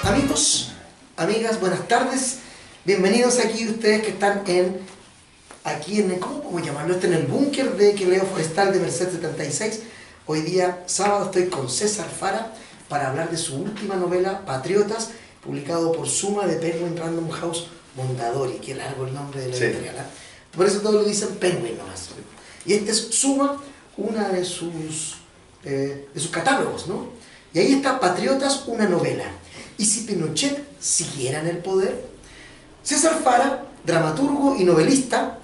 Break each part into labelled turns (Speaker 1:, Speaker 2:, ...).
Speaker 1: Amigos, amigas, buenas tardes. Bienvenidos aquí ustedes que están aquí en, ¿cómo podemos llamarlo? En el búnker de Quileo Forestal de Merced 76. Hoy día, sábado, estoy con César Fara para hablar de su última novela, Patriotas, publicado por Suma de Penguin Random House Mondadori. Qué largo el nombre de la editorial, ¿eh? Por eso todos lo dicen Penguin nomás. Y este es Suma, una de sus catálogos, ¿no? Y ahí está Patriotas, una novela. ¿Y si Pinochet siguiera en el poder? César Fara, dramaturgo y novelista,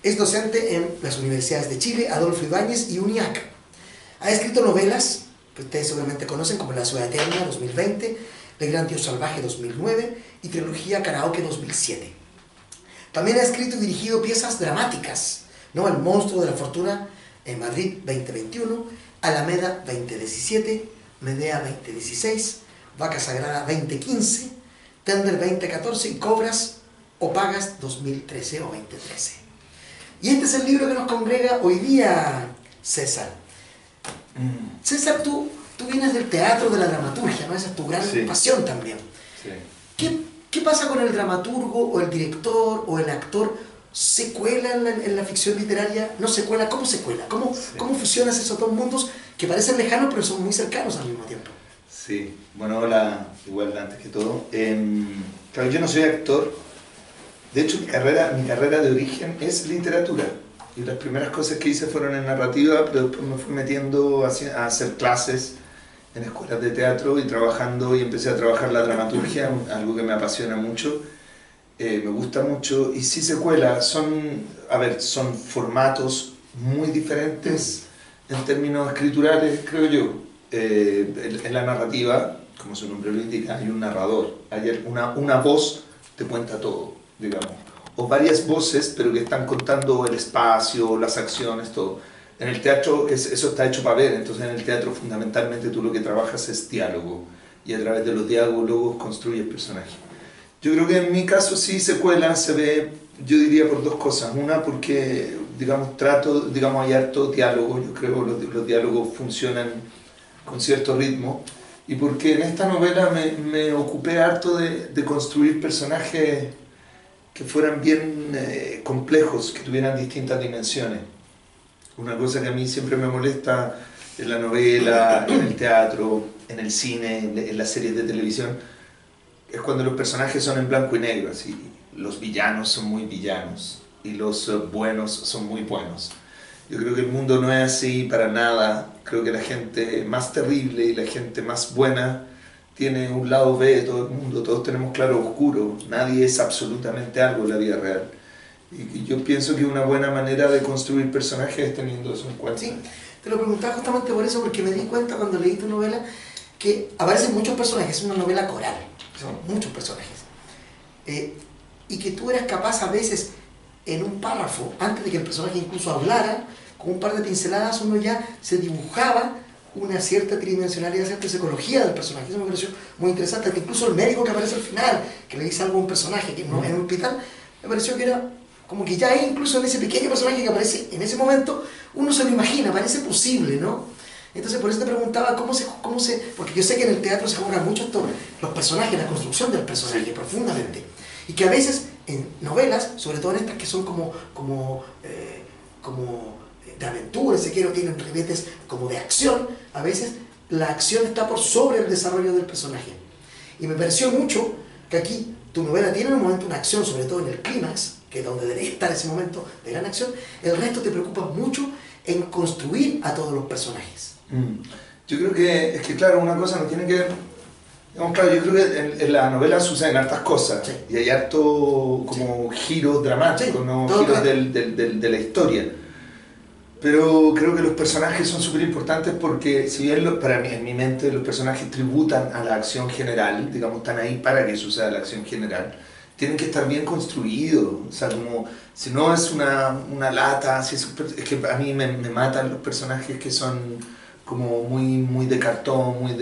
Speaker 1: es docente en las universidades de Chile, Adolfo Ibáñez y UNIAC. Ha escrito novelas que ustedes seguramente conocen como La Ciudad Eterna 2020, El Gran Tío Salvaje 2009 y Trilogía Karaoke 2007. También ha escrito y dirigido piezas dramáticas, ¿no? El Monstruo de la Fortuna en Madrid 2021, Alameda 2017, Medea 2016, Vaca Sagrada 2015, Tender 2014 y Cobras o Pagas 2013 o 2013. Y este es el libro que nos congrega hoy día, César. César, tú vienes del teatro, de la dramaturgia, ¿no? Esa es tu gran pasión también. Sí. ¿Qué pasa con el dramaturgo o el director o el actor? ¿Se cuela en la ficción literaria? ¿No se cuela? ¿Cómo se cuela? ¿Cómo fusionas esos dos mundos que parecen lejanos pero son muy cercanos al mismo tiempo?
Speaker 2: Sí, bueno, hola, igual antes que todo. Claro, yo no soy actor. De hecho, mi carrera de origen es literatura. Y las primeras cosas que hice fueron en narrativa, pero después me fui metiendo a hacer clases en escuelas de teatro y empecé a trabajar la dramaturgia, algo que me apasiona mucho. Me gusta mucho y sí se cuela. Son formatos muy diferentes en términos escriturales, creo yo. En la narrativa, como su nombre lo indica, hay un narrador, hay una voz te cuenta todo, digamos, o varias voces, pero que están contando el espacio, las acciones, todo. En el teatro eso está hecho para ver, entonces en el teatro fundamentalmente tú lo que trabajas es diálogo, y a través de los diálogos construyes personajes. Yo creo que en mi caso sí se ve, yo diría por dos cosas. Una, porque, digamos, hay harto diálogo, yo creo que los diálogos funcionan con cierto ritmo, y porque en esta novela me ocupé harto de construir personajes que fueran bien complejos, que tuvieran distintas dimensiones. Una cosa que a mí siempre me molesta en la novela, en el teatro, en el cine, en las series de televisión, es cuando los personajes son en blanco y negro, así. Los villanos son muy villanos y los buenos son muy buenos. Yo creo que el mundo no es así para nada. Creo que la gente más terrible y la gente más buena tiene un lado B de todo el mundo. Todos tenemos claro oscuro. Nadie es absolutamente algo en la vida real. Y yo pienso que una buena manera de construir personajes es teniendo eso en cuenta.
Speaker 1: Sí, te lo preguntaba justamente por eso, porque me di cuenta cuando leí tu novela que aparecen muchos personajes. Es una novela coral, son muchos personajes. Y que tú eras capaz a veces, en un párrafo, antes de que el personaje incluso hablara, con un par de pinceladas uno ya se dibujaba una cierta tridimensionalidad, cierta psicología del personaje. Eso me pareció muy interesante, que incluso el médico que aparece al final, que le dice algo a un personaje que no en un hospital, me pareció que era como que ya incluso en ese pequeño personaje que aparece en ese momento, uno se lo imagina, parece posible, ¿no? Entonces por eso te preguntaba porque yo sé que en el teatro se juegan mucho los personajes, la construcción del personaje, profundamente, y que a veces en novelas, sobre todo en estas que son como de aventura, si quiero, tienen ribetes como de acción, a veces la acción está por sobre el desarrollo del personaje. Y me pareció mucho que aquí tu novela tiene en un momento una acción, sobre todo en el clímax, que es donde debe estar ese momento de gran acción. El resto te preocupa mucho en construir a todos los personajes.
Speaker 2: Yo creo que, claro, una cosa no tiene que ver. Claro, yo creo que en la novela suceden hartas cosas, y hay harto como giros dramáticos, ¿no? Giros de la historia. Pero creo que los personajes son súper importantes porque, si bien para mí, en mi mente, los personajes tributan a la acción general, digamos, están ahí para que suceda la acción general, tienen que estar bien construidos. O sea, como, si no es una lata, si es que a mí me matan los personajes que son como muy de cartón,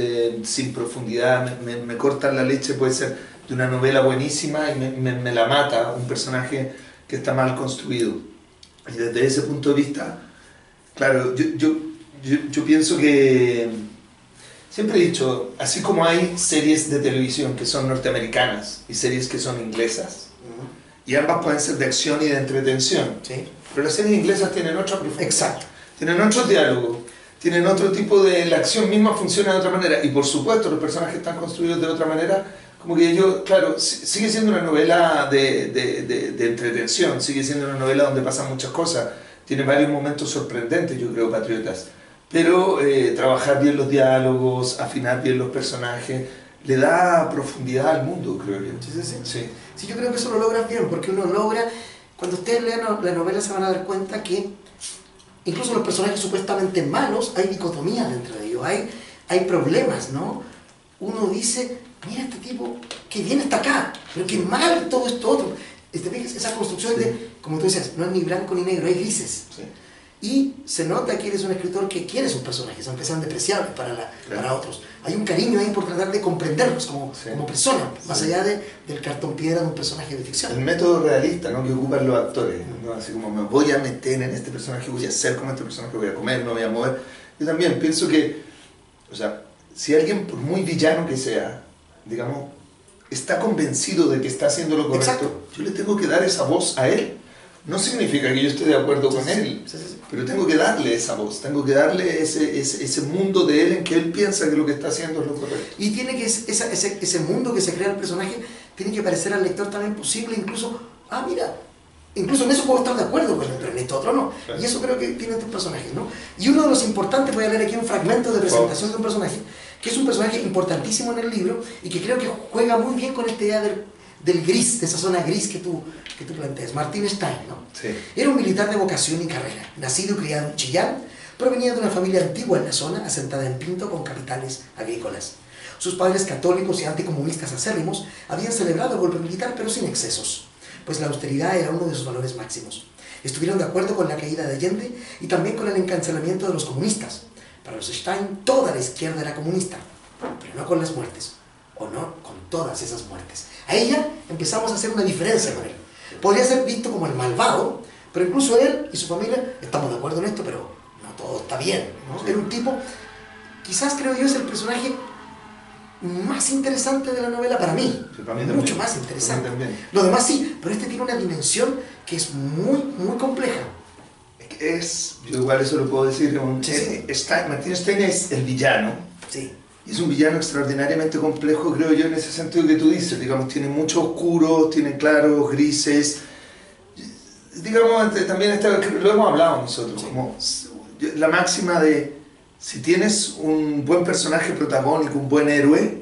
Speaker 2: sin profundidad, me cortan la leche. Puede ser de una novela buenísima y me la mata un personaje que está mal construido. Y desde ese punto de vista, claro, yo pienso que siempre he dicho, así como hay series de televisión que son norteamericanas y series que son inglesas, y ambas pueden ser de acción y de entretención,
Speaker 1: Sí.
Speaker 2: pero las series inglesas tienen otra profundidad.
Speaker 1: Exacto.
Speaker 2: Tienen otro diálogo, tienen otro tipo de... La acción misma funciona de otra manera, y por supuesto los personajes están construidos de otra manera, como que ellos, claro, sigue siendo una novela de entretención, sigue siendo una novela donde pasan muchas cosas, tiene varios momentos sorprendentes, yo creo, Patriotas, pero trabajar bien los diálogos, afinar bien los personajes, le da profundidad al mundo, creo yo.
Speaker 1: Sí, yo creo que eso lo logras bien, porque uno logra, cuando ustedes lean la novela se van a dar cuenta que incluso los personajes supuestamente malos, hay dicotomías dentro de ellos, hay problemas, ¿no? Uno dice, mira este tipo, que bien está acá, pero que mal todo esto otro. Esa construcción de, como tú decías, no es ni blanco ni negro, hay grises.
Speaker 2: Sí.
Speaker 1: Y se nota que eres un escritor que quiere sus personajes, aunque sean despreciables para otros. Hay un cariño ahí por tratar de comprenderlos como persona, más allá del cartón piedra de un personaje de ficción.
Speaker 2: El método realista, ¿no?, que ocupan los actores, ¿no? Así como me voy a meter en este personaje, voy a ser como este personaje, voy a comer, me voy a mover. Yo también pienso que, o sea, si alguien, por muy villano que sea, digamos, está convencido de que está haciendo lo correcto,
Speaker 1: exacto,
Speaker 2: yo le tengo que dar esa voz a él. No significa que yo esté de acuerdo con él, pero tengo que darle esa voz, tengo que darle ese mundo de él en que él piensa que lo que está haciendo es lo correcto.
Speaker 1: Y tiene que ese mundo que se crea el personaje tiene que parecer al lector también posible, incluso, mira, incluso en eso puedo estar de acuerdo con él, pero en esto otro no. Claro. Y eso creo que tienen estos personajes, ¿no? Y uno de los importantes, voy a leer aquí un fragmento de presentación de un personaje, que es un personaje importantísimo en el libro y que creo que juega muy bien con esta idea del gris, de esa zona gris que tú planteas. Martín Stein, ¿no?
Speaker 2: Sí.
Speaker 1: Era un militar de vocación y carrera, nacido y criado en Chillán, provenía de una familia antigua en la zona, asentada en Pinto con capitales agrícolas. Sus padres, católicos y anticomunistas acérrimos, habían celebrado el golpe militar, pero sin excesos, pues la austeridad era uno de sus valores máximos. Estuvieron de acuerdo con la caída de Allende y también con el encarcelamiento de los comunistas. Para los Stein, toda la izquierda era comunista, pero no con las muertes, o no con todas esas muertes. A ella empezamos a hacer una diferencia con él. Podría ser visto como el malvado, pero incluso él y su familia, estamos de acuerdo en esto, pero no todo está bien, ¿no? Sí. Era un tipo, quizás creo yo es el personaje más interesante de la novela para mí,
Speaker 2: sí, para mí
Speaker 1: mucho más interesante. Lo demás sí, pero este tiene una dimensión que es muy, muy compleja.
Speaker 2: Yo igual eso lo puedo decir, Martín Stein es el villano.
Speaker 1: Sí.
Speaker 2: Y es un villano extraordinariamente complejo, creo yo, en ese sentido que tú dices. Digamos, tiene mucho oscuro, tiene claros, grises. Digamos, también lo hemos hablado nosotros, sí, como la máxima de si tienes un buen personaje protagónico, un buen héroe,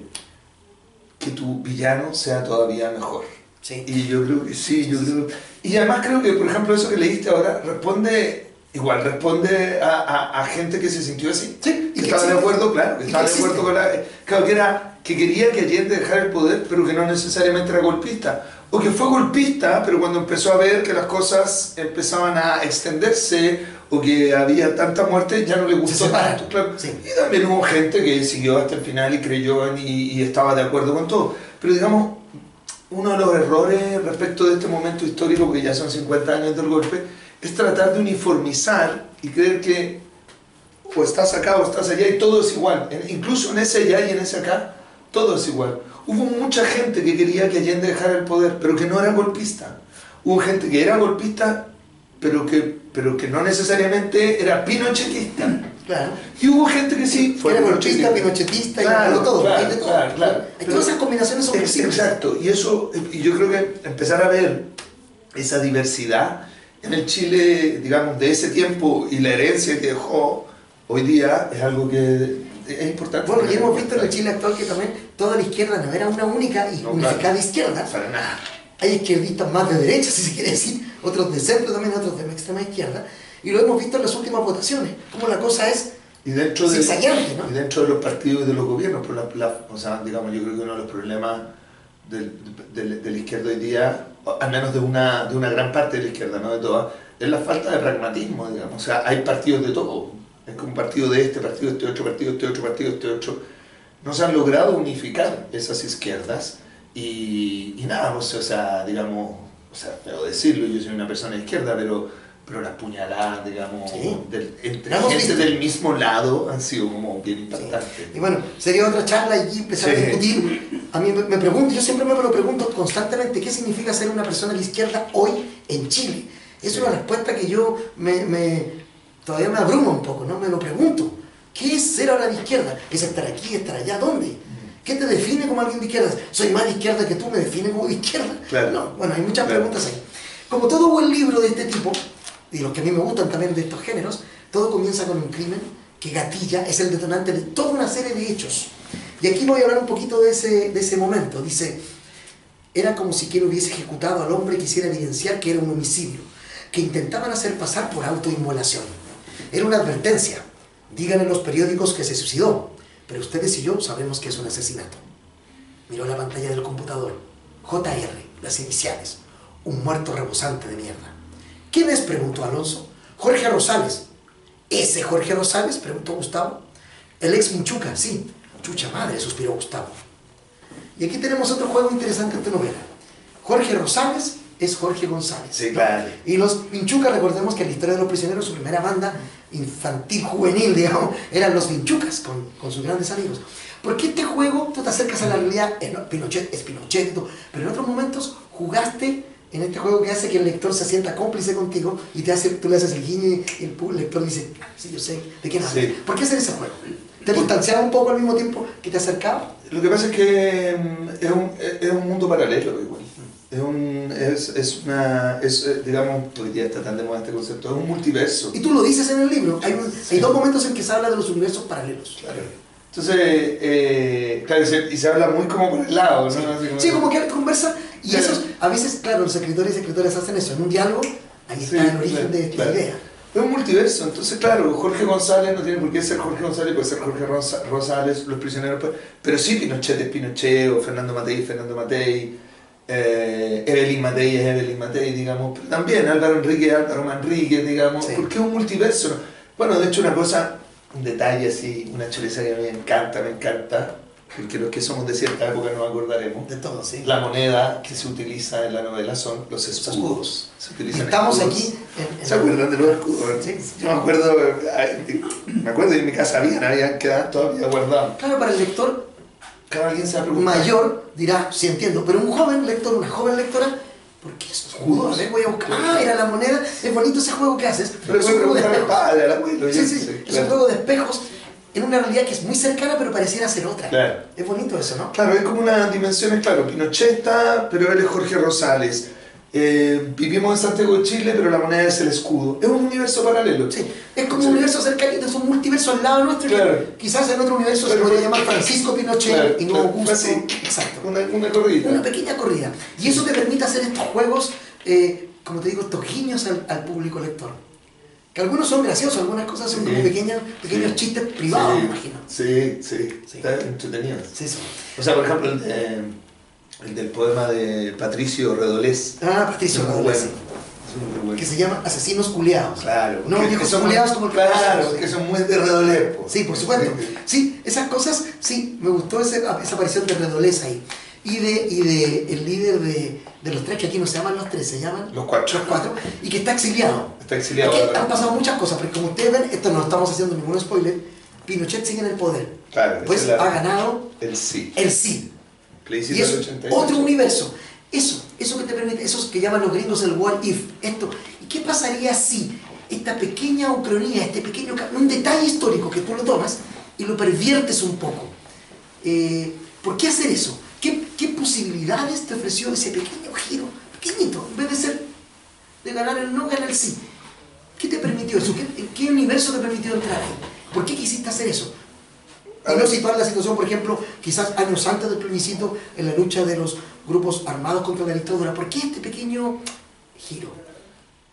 Speaker 2: que tu villano sea todavía mejor.
Speaker 1: Sí.
Speaker 2: Y yo creo que sí, Y además creo que, por ejemplo, eso que leíste ahora responde a gente que se sintió así.
Speaker 1: Sí,
Speaker 2: que estaba de acuerdo, claro, que estaba de acuerdo con que quería que Allende dejara el poder, pero que no necesariamente era golpista. O que fue golpista, pero cuando empezó a ver que las cosas empezaban a extenderse o que había tanta muerte, ya no le gustó tanto. Claro.
Speaker 1: Sí.
Speaker 2: Y también hubo gente que siguió hasta el final y creyó y estaba de acuerdo con todo. Pero digamos, uno de los errores respecto de este momento histórico, porque ya son 50 años del golpe, es tratar de uniformizar y creer que o estás acá o estás allá y todo es igual. Incluso en ese allá y en ese acá, todo es igual. Hubo mucha gente que quería que Allende dejara el poder, pero que no era golpista. Hubo gente que era golpista, pero que no necesariamente era pinochetista.
Speaker 1: Claro.
Speaker 2: Y hubo gente que sí
Speaker 1: fue golpista, pinochetista y todo.
Speaker 2: Claro.
Speaker 1: Todas esas combinaciones son posibles.
Speaker 2: Exacto. Y yo creo que empezar a ver esa diversidad en el Chile, digamos, de ese tiempo y la herencia que dejó hoy día es algo que es importante.
Speaker 1: Bueno, y hemos visto en el Chile actual que también toda la izquierda no era una única y unificada izquierda.
Speaker 2: Para nada.
Speaker 1: Hay izquierdistas más de derecha, si se quiere decir, otros de centro también, otros de extrema izquierda. Y lo hemos visto en las últimas votaciones, como la cosa es zigzagueante, ¿no?
Speaker 2: Y dentro de los partidos y de los gobiernos, o sea, digamos, yo creo que uno de los problemas de la izquierda hoy día, al menos de una gran parte de la izquierda, no de todas, es la falta de pragmatismo, digamos. O sea, hay partidos de todo. Es como un partido de este otro partido, este otro. No se han logrado unificar esas izquierdas y nada, o sea, digamos, o sea, debo decirlo, yo soy una persona de izquierda, pero pero las puñaladas, digamos,
Speaker 1: Sí.
Speaker 2: entre
Speaker 1: La hemos
Speaker 2: gente
Speaker 1: visto.
Speaker 2: del mismo lado han sido como bien impactantes.
Speaker 1: Y bueno, sería otra charla y empezar a
Speaker 2: Sí.
Speaker 1: discutir. A mí me pregunto, yo siempre me lo pregunto constantemente, ¿qué significa ser una persona de izquierda hoy en Chile? Es
Speaker 2: Sí.
Speaker 1: una respuesta que yo todavía me abruma un poco, ¿no? Me lo pregunto. ¿Qué es ser ahora de izquierda? ¿Es estar aquí, estar allá? ¿Dónde? ¿Qué te define como alguien de izquierda? ¿Soy más de izquierda que tú? ¿Me define como de izquierda?
Speaker 2: Claro.
Speaker 1: No, bueno, hay muchas
Speaker 2: Claro.
Speaker 1: preguntas ahí. Como todo buen libro de este tipo, y los que a mí me gustan también de estos géneros, todo comienza con un crimen que gatilla, es el detonante de toda una serie de hechos. Y aquí voy a hablar un poquito de ese momento. Dice, era como si quien hubiese ejecutado al hombre y quisiera evidenciar que era un homicidio, que intentaban hacer pasar por autoinmolación. Era una advertencia. Digan en los periódicos que se suicidó, pero ustedes y yo sabemos que es un asesinato. Miró la pantalla del computador. JR, las iniciales. Un muerto rebosante de mierda. ¿Quién es?, preguntó Alonso. Jorge Rosales. ¿Ese Jorge Rosales?, preguntó Gustavo. El ex Minchuca, sí. Chucha madre, suspiró Gustavo. Y aquí tenemos otro juego interesante en tu novela. Jorge Rosales es Jorge González.
Speaker 2: Sí, claro.
Speaker 1: Y los Minchucas, recordemos que en la historia de los prisioneros, su primera banda infantil, juvenil, digamos, eran los Minchucas, con sus grandes amigos. Porque este juego, tú te acercas a la realidad, Pinochet es Pinochet y todo, pero en otros momentos jugaste en este juego que hace que el lector se sienta cómplice contigo y tú le haces el guiño y el lector dice, ah, sí, yo sé, ¿de quién hablas?
Speaker 2: Sí.
Speaker 1: ¿Por qué hacer ese juego? ¿Te distanciaba un poco al mismo tiempo que te acercaba?
Speaker 2: Lo que pasa es que es un mundo paralelo igual. Digamos, hoy día está tan de moda este concepto, es un multiverso.
Speaker 1: Y tú lo dices en el libro, hay dos momentos en que se habla de los universos paralelos.
Speaker 2: Claro. Entonces, claro, y se habla muy como por el lado, ¿no?
Speaker 1: Sí,
Speaker 2: Así
Speaker 1: como que conversa, y
Speaker 2: Claro.
Speaker 1: esos, a veces, claro, los escritores y escritoras hacen eso, en un diálogo, ahí está el origen de esta idea.
Speaker 2: Es un multiverso, entonces claro, Jorge González no tiene por qué ser Jorge González, puede ser Jorge Rosales, los prisioneros, pero sí Pinochet es Pinochet, o Fernando Matei, Evelyn Matei es Evelyn Matei, digamos, pero también Álvaro Manrique, digamos,
Speaker 1: Sí.
Speaker 2: porque es un multiverso, ¿no? Bueno, de hecho una cosa, un detalle así, una chuleza que a mí me encanta, porque los que somos de cierta época nos acordaremos.
Speaker 1: De todo, sí.
Speaker 2: La moneda que se utiliza en la novela son los escudos. Se utilizan
Speaker 1: Estamos
Speaker 2: escudos.
Speaker 1: aquí
Speaker 2: ¿Se acuerdan de los escudos?
Speaker 1: Sí.
Speaker 2: Yo me acuerdo que en mi casa habían quedado todavía guardados.
Speaker 1: Claro, para el lector
Speaker 2: Cada alguien se va a preguntar.
Speaker 1: mayor dirá, sí entiendo, pero un joven lector, una joven lectora, ¿por qué esos escudos? A ver, voy a buscar. Ah, era la moneda, es bonito ese juego que haces.
Speaker 2: Pero le
Speaker 1: Es
Speaker 2: voy a
Speaker 1: un juego de
Speaker 2: preguntar al
Speaker 1: espejos.
Speaker 2: padre, al abuelo.
Speaker 1: Sí, es
Speaker 2: claro.
Speaker 1: un juego de espejos en una realidad que es muy cercana, pero pareciera ser otra.
Speaker 2: Claro.
Speaker 1: Es bonito eso, ¿no?
Speaker 2: Claro, es como una dimensión, claro, Pinochet está, pero él es Jorge Rosales. Vivimos en Santiago de Chile, pero la moneda es el escudo. Es un universo paralelo.
Speaker 1: Sí, es como un universo cercanito, es un multiverso al lado nuestro.
Speaker 2: Claro.
Speaker 1: Que quizás en otro universo se
Speaker 2: Pero-
Speaker 1: podría llamar Francisco Pinochet
Speaker 2: Claro,
Speaker 1: y no
Speaker 2: claro,
Speaker 1: Augusto.
Speaker 2: así.
Speaker 1: Exacto.
Speaker 2: Una corrida.
Speaker 1: Una pequeña corrida. Y eso te permite hacer estos juegos, como te digo, estos guiños al público lector. Que algunos son graciosos, algunas cosas son como
Speaker 2: Sí.
Speaker 1: pequeños
Speaker 2: Sí.
Speaker 1: chistes privados,
Speaker 2: Sí.
Speaker 1: me imagino.
Speaker 2: Sí,
Speaker 1: Sí.
Speaker 2: está entretenido.
Speaker 1: Sí, sí.
Speaker 2: O sea, por ejemplo, el del poema de Patricio Redolés.
Speaker 1: Ah, Patricio
Speaker 2: Es muy
Speaker 1: Rodríguez,
Speaker 2: bueno. Es muy bueno.
Speaker 1: que se llama Asesinos Culeados.
Speaker 2: Claro.
Speaker 1: No
Speaker 2: que
Speaker 1: viejos
Speaker 2: son
Speaker 1: culeados como el que
Speaker 2: Claro,
Speaker 1: conocemos.
Speaker 2: que son muy de Redolés. po.
Speaker 1: Sí, por supuesto. Sí, esas cosas, sí, me gustó esa aparición de Redolés ahí. Y de el líder de los tres, que aquí no se llaman los tres, se llaman
Speaker 2: Los cuatro.
Speaker 1: los cuatro, y que está exiliado.
Speaker 2: Está exiliado
Speaker 1: Aquí
Speaker 2: ahora.
Speaker 1: han pasado muchas cosas, porque como ustedes ven, esto no estamos haciendo ningún spoiler, Pinochet sigue en el poder.
Speaker 2: Claro,
Speaker 1: Pues
Speaker 2: esa es
Speaker 1: ha ganado
Speaker 2: el sí.
Speaker 1: el sí.
Speaker 2: Plebiscito
Speaker 1: Y es
Speaker 2: del 88.
Speaker 1: otro universo. Eso que te permite, eso que llaman los gringos el what if. Esto. ¿Y qué pasaría si esta pequeña ucronía, un detalle histórico que tú lo tomas y lo perviertes un poco? ¿Por qué hacer eso? ¿Qué posibilidades te ofreció ese pequeño giro? Pequeñito, en vez de ser de ganar el no, ganar el sí. ¿Qué te permitió eso? ¿En qué universo te permitió entrar ahí? ¿Por qué quisiste hacer eso? Y no situar la situación, por ejemplo, quizás años antes del plebiscito, en la lucha de los grupos armados contra la dictadura. ¿Por qué este pequeño giro?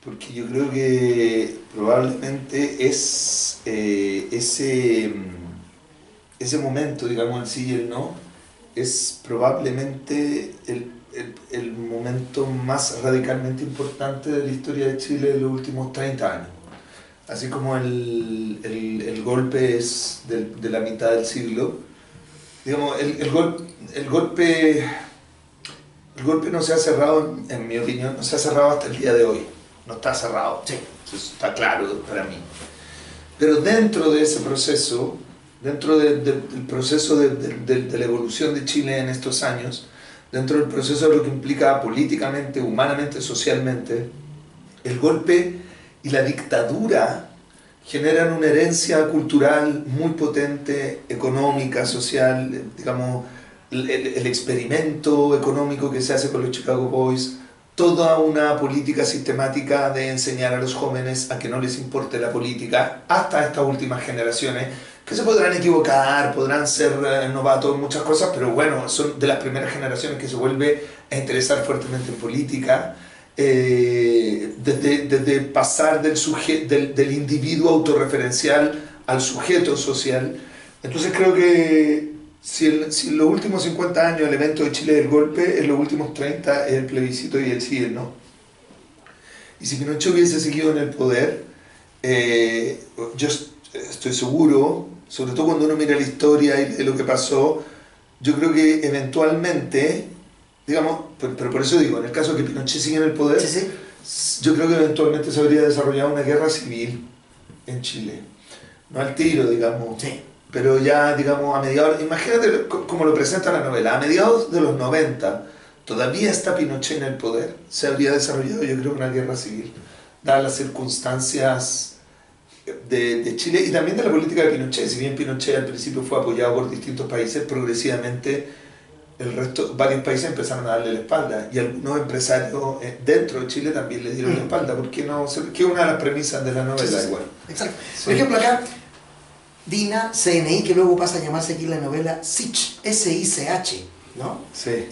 Speaker 2: Porque yo creo que probablemente es ese momento, digamos, el sí y el no, es probablemente el momento más radicalmente importante de la historia de Chile de los últimos 30 años. Así como el golpe es de la mitad del siglo, digamos, el golpe no se ha cerrado, en mi opinión, no se ha cerrado hasta el día de hoy. no está cerrado.
Speaker 1: Sí.
Speaker 2: Eso está claro para mí. Pero dentro de ese proceso, dentro del proceso de la evolución de Chile en estos años, dentro del proceso de lo que implica políticamente, humanamente, socialmente, el golpe y la dictadura generan una herencia cultural muy potente, económica, social, digamos, el experimento económico que se hace con los Chicago Boys, toda una política sistemática de enseñar a los jóvenes a que no les importe la política, hasta estas últimas generaciones, que se podrán equivocar, podrán ser novatos en muchas cosas, pero bueno, son de las primeras generaciones que se vuelve a interesar fuertemente en política, desde pasar del individuo autorreferencial al sujeto social. Entonces creo que si en los últimos 50 años el evento de Chile es el golpe, en los últimos 30 es el plebiscito y el sí y el no. Y si Pinochet hubiese seguido en el poder, yo estoy seguro, sobre todo cuando uno mira la historia y lee lo que pasó, yo creo que eventualmente, digamos, pero por eso digo, en el caso de que Pinochet siga en el poder,
Speaker 1: Sí, sí.
Speaker 2: yo creo que eventualmente se habría desarrollado una guerra civil en Chile. No al tiro, digamos.
Speaker 1: Sí.
Speaker 2: Pero ya, digamos, a mediados, imagínate cómo lo presenta la novela, a mediados de los 90, todavía está Pinochet en el poder, se habría desarrollado, yo creo, una guerra civil, dadas las circunstancias de Chile y también de la política de Pinochet. Si bien Pinochet al principio fue apoyado por distintos países, progresivamente varios países empezaron a darle la espalda y algunos empresarios dentro de Chile también le dieron la espalda, porque no, que es una de las premisas de la novela.
Speaker 1: Sí.
Speaker 2: Igual.
Speaker 1: Exacto.
Speaker 2: Sí.
Speaker 1: Por ejemplo, acá, DINA, CNI, que luego pasa a llamarse aquí la novela SICH, S-I-C-H, ¿no?
Speaker 2: Sí.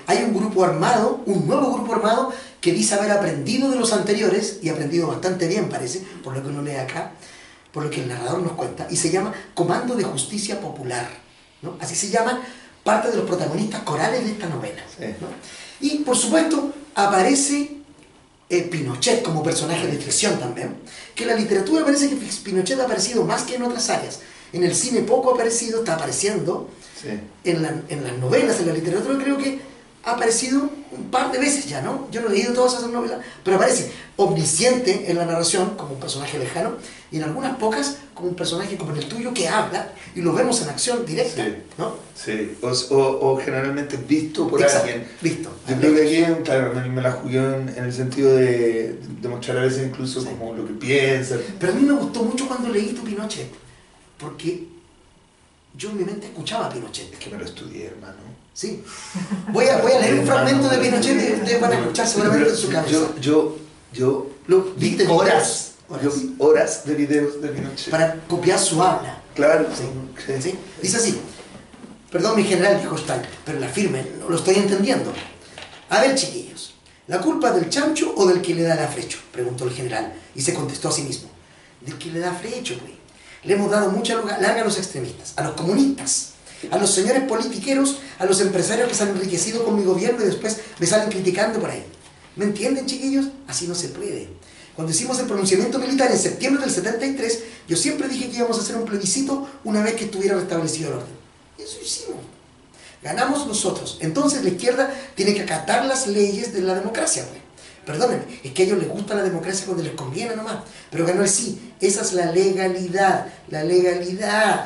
Speaker 1: Hay un grupo armado, un nuevo grupo armado, que dice haber aprendido de los anteriores, y aprendido bastante bien, parece, por lo que uno lee acá, por lo que el narrador nos cuenta, y se llama Comando de Justicia Popular, ¿no? Así se llaman parte de los protagonistas corales de esta novela,
Speaker 2: Sí.
Speaker 1: ¿no? Y, por supuesto, aparece Pinochet como personaje de ficción también, que en la literatura parece que Pinochet ha aparecido más que en otras áreas. En el cine poco ha aparecido, está apareciendo.
Speaker 2: Sí.
Speaker 1: En las novelas, en la literatura creo que ha aparecido un par de veces ya, ¿no? Yo no he leído todas esas novelas, pero aparece omnisciente en la narración como un personaje lejano y en algunas pocas como un personaje como en el tuyo que habla y lo vemos en acción directa,
Speaker 2: Sí.
Speaker 1: ¿no?
Speaker 2: Sí, o generalmente visto por
Speaker 1: Exacto,
Speaker 2: alguien.
Speaker 1: visto.
Speaker 2: Yo creo que aquí, claro, me la jugué en el sentido de mostrar a veces incluso
Speaker 1: Sí.
Speaker 2: como lo que piensa.
Speaker 1: Pero a mí me gustó mucho cuando leí tu Pinochet, porque yo en mi mente escuchaba a Pinochet.
Speaker 2: Es que me lo estudié, hermano.
Speaker 1: Sí. Voy a leer un fragmento de Pinochet y ustedes van a escuchar seguramente en su cabeza.
Speaker 2: Yo
Speaker 1: Lo
Speaker 2: vi
Speaker 1: viste
Speaker 2: horas,
Speaker 1: horas.
Speaker 2: yo vi horas de videos de Pinochet.
Speaker 1: Para copiar su habla.
Speaker 2: Claro,
Speaker 1: Sí.
Speaker 2: sí.
Speaker 1: ¿Sí? Dice así, perdón mi general dijo Stein, pero la firme no lo estoy entendiendo. A ver chiquillos, ¿la culpa del chancho o del que le da la frecho? Preguntó el general y se contestó a sí mismo. Del que le da frecho, güey. Le hemos dado mucha larga a los extremistas, a los comunistas, a los señores politiqueros, a los empresarios que se han enriquecido con mi gobierno y después me salen criticando por ahí. ¿Me entienden, chiquillos? Así no se puede. Cuando hicimos el pronunciamiento militar en septiembre del 73, yo siempre dije que íbamos a hacer un plebiscito una vez que estuviera restablecido el orden. Y eso hicimos. Ganamos nosotros. Entonces la izquierda tiene que acatar las leyes de la democracia, pues. Perdónenme, es que a ellos les gusta la democracia cuando les conviene nomás. Pero ganó el sí. Esa es la legalidad. La legalidad.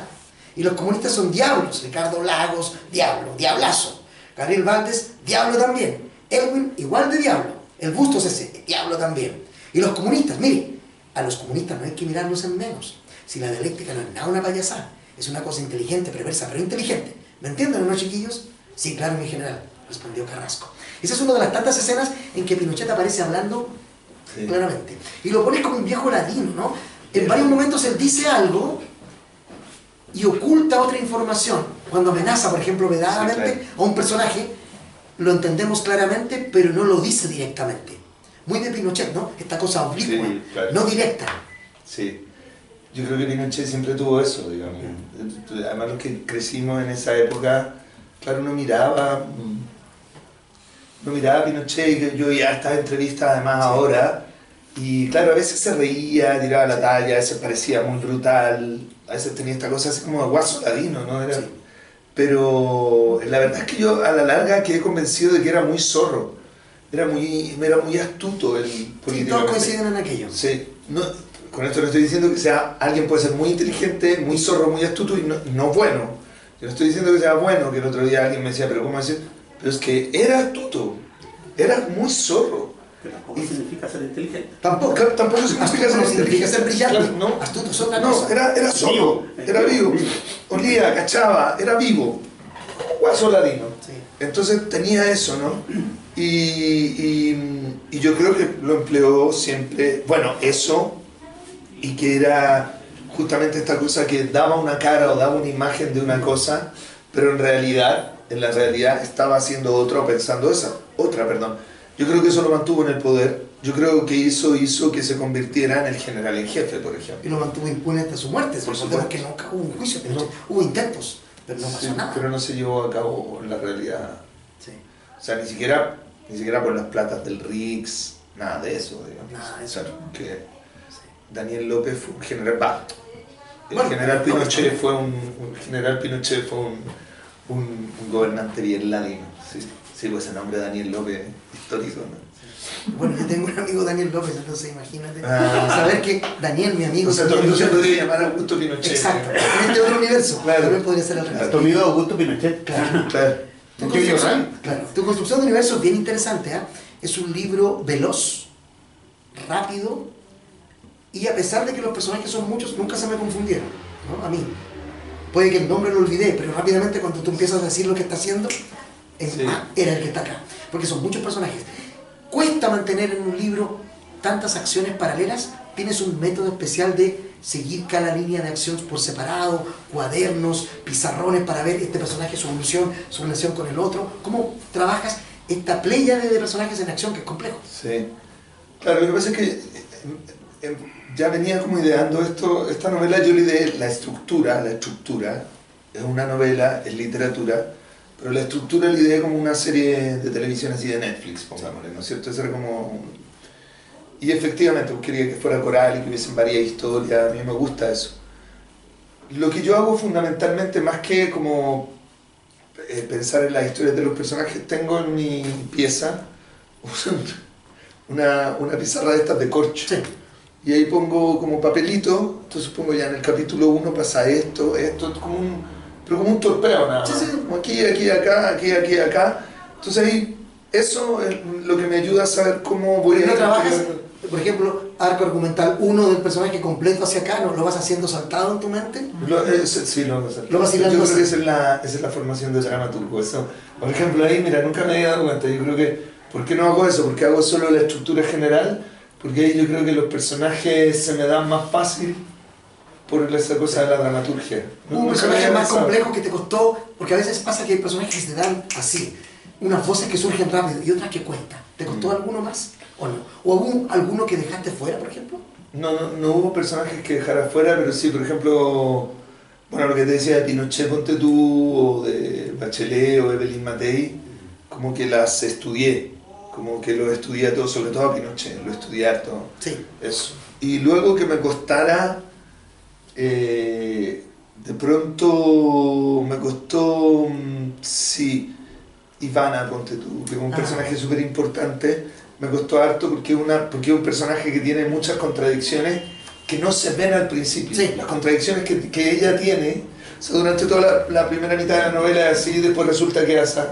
Speaker 1: Y los comunistas son diablos. Ricardo Lagos, diablo, diablazo. Gabriel Valdés, diablo también. Elwin, igual de diablo. El Bustos ese, diablo también. Y los comunistas, mire, a los comunistas no hay que mirarlos en menos. Si la dialéctica no es nada una payasada, es una cosa inteligente, perversa, pero inteligente. ¿Me entienden o no, chiquillos? Sí, claro, mi general, respondió Carrasco. Esa es una de las tantas escenas en que Pinochet aparece hablando claramente. Y lo pones como un viejo ladino, ¿no? En varios momentos él dice algo y oculta otra información. Cuando amenaza, por ejemplo, vedadamente a un personaje, lo entendemos claramente, pero no lo dice directamente. Muy de Pinochet, ¿no? Esta cosa oblicua,
Speaker 2: Sí, claro.
Speaker 1: no directa.
Speaker 2: Sí. Yo creo que Pinochet siempre tuvo eso, digamos. Además los que crecimos en esa época, claro, uno miraba a Pinochet y que yo ya estas entrevistas además ahora, y claro, a veces se reía, tiraba la talla, a veces parecía muy brutal, a veces tenía esta cosa así como de guaso ladino, ¿no? Era,
Speaker 1: Sí.
Speaker 2: Pero la verdad es que yo a la larga quedé convencido de que era muy zorro. era muy astuto el
Speaker 1: Sí, todos
Speaker 2: políticamente.
Speaker 1: coinciden en aquello.
Speaker 2: Sí, no, con esto no estoy diciendo que sea, alguien puede ser muy inteligente, muy zorro, muy astuto y no bueno. Yo no estoy diciendo que sea bueno, que el otro día alguien me decía, pero ¿cómo decir? Pero es que era astuto, era muy zorro.
Speaker 3: Pero tampoco significa ser inteligente.
Speaker 2: Tampoco significa
Speaker 1: Astuto
Speaker 2: ser
Speaker 1: no significa ser brillante.
Speaker 2: Claro, no.
Speaker 1: Astuto es otra
Speaker 2: No,
Speaker 1: cosa.
Speaker 2: era zorro, era vivo. Olía, cachaba, era vivo. Guaso ladino.
Speaker 1: Sí.
Speaker 2: Entonces tenía eso, ¿no? Y yo creo que lo empleó siempre, bueno, eso, y que era justamente esta cosa que daba una cara o daba una imagen de una cosa, pero en la realidad estaba haciendo otra o pensando otra, perdón. Yo creo que eso lo mantuvo en el poder, yo creo que hizo que se convirtiera en el general en jefe, por ejemplo.
Speaker 1: Y lo mantuvo impune hasta su muerte.
Speaker 2: Por
Speaker 1: Recordemos
Speaker 2: supuesto.
Speaker 1: que nunca hubo un juicio,
Speaker 2: No.
Speaker 1: hubo intentos, pero no pasó
Speaker 2: Sí,
Speaker 1: nada.
Speaker 2: pero no se llevó a cabo en la realidad.
Speaker 1: Sí.
Speaker 2: O sea, ni siquiera por las platas del Rix, nada de eso, digamos.
Speaker 1: Nada de eso.
Speaker 2: O sea, que
Speaker 1: Sí.
Speaker 2: Daniel López fue un general, el
Speaker 1: Bueno,
Speaker 2: general
Speaker 1: López
Speaker 2: Pinochet
Speaker 1: también.
Speaker 2: fue un gobernante bien ladino. Sí, pues ese nombre Daniel López histórico, ¿no?
Speaker 1: Bueno, yo tengo un amigo Daniel López, entonces imagínate.
Speaker 2: Ah.
Speaker 1: Saber que Daniel, mi amigo,
Speaker 2: O sea, tu
Speaker 1: también-
Speaker 2: amigo se podría llamar Augusto Pinochet.
Speaker 1: Exacto. En este otro universo,
Speaker 2: Claro.
Speaker 1: también podría ser al revés.
Speaker 3: Tu amigo Augusto Pinochet.
Speaker 1: Claro.
Speaker 2: Claro.
Speaker 1: Tu
Speaker 2: ¿Qué digo,
Speaker 1: construcción,
Speaker 2: no?
Speaker 1: claro, tu construcción de universo es bien interesante. Es un libro veloz, rápido, y a pesar de que los personajes son muchos, nunca se me confundieron, ¿no? A mí. Puede que el nombre lo olvidé, pero rápidamente cuando tú empiezas a decir lo que está haciendo,
Speaker 2: Sí.
Speaker 1: era el que está acá. Porque son muchos personajes. Cuesta mantener en un libro tantas acciones paralelas. Tienes un método especial de seguir cada línea de acción por separado, cuadernos, pizarrones para ver este personaje, su evolución, su relación con el otro. ¿Cómo trabajas esta pléyade de personajes en acción que es complejo?
Speaker 2: Sí. Claro, lo que pasa es que ya venía como ideando esta novela, yo le ideé la estructura, es una novela, es literatura, pero la estructura la ideé como una serie de televisión así de Netflix, pongámosle, ¿no es cierto? Eso era como... Y efectivamente, pues quería que fuera coral y que hubiesen varias historias, a mí me gusta eso. Lo que yo hago fundamentalmente, más que como pensar en las historias de los personajes, tengo en mi pieza una pizarra de estas de corcho.
Speaker 1: Sí.
Speaker 2: Y ahí pongo como papelito, entonces pongo ya en el capítulo 1 pasa esto, pero como un torpeo nada más.
Speaker 1: Sí, sí.
Speaker 2: Como aquí, acá. Entonces ahí, eso es lo que me ayuda a saber cómo voy
Speaker 1: Porque
Speaker 2: a
Speaker 1: no
Speaker 2: ir
Speaker 1: trabajas,
Speaker 2: escribiendo.
Speaker 1: por ejemplo, arco argumental 1 del personaje completo hacia acá, ¿no? ¿Lo vas haciendo saltado en tu mente?
Speaker 2: Sí, lo vas a hacer.
Speaker 1: Lo vas
Speaker 2: Yo
Speaker 1: hilando
Speaker 2: creo que
Speaker 1: así.
Speaker 2: esa es la formación de dramaturgo. Eso. Por ejemplo, ahí, mira, nunca me había dado cuenta. Yo creo que, ¿por qué no hago eso? Porque hago solo la estructura general, porque ahí yo creo que los personajes se me dan más fácil por esa cosa de la dramaturgia.
Speaker 1: Hubo un
Speaker 2: Nunca me
Speaker 1: personaje
Speaker 2: había
Speaker 1: más
Speaker 2: pensado.
Speaker 1: complejo que te costó, porque a veces pasa que hay personajes que se dan así, unas voces que surgen rápido y otras que cuentan. ¿Te costó alguno más o no? ¿O hubo alguno que dejaste fuera, por ejemplo?
Speaker 2: No hubo personajes que dejara fuera, pero sí, por ejemplo, bueno, lo que te decía de Pinochet, ponte tú, o de Bachelet, o de Evelyn Matei, como que las estudié, como que lo estudié a todos, sobre todo a Pinochet, lo estudié harto,
Speaker 1: Sí.
Speaker 2: eso. Y luego que me costara, de pronto me costó, sí, Ivana, ponte tú, que es un personaje súper importante, me costó harto porque es un personaje que tiene muchas contradicciones que no se ven al principio.
Speaker 1: Sí.
Speaker 2: Las contradicciones que ella tiene, o sea, durante toda la primera mitad de la novela es así, después resulta que es así.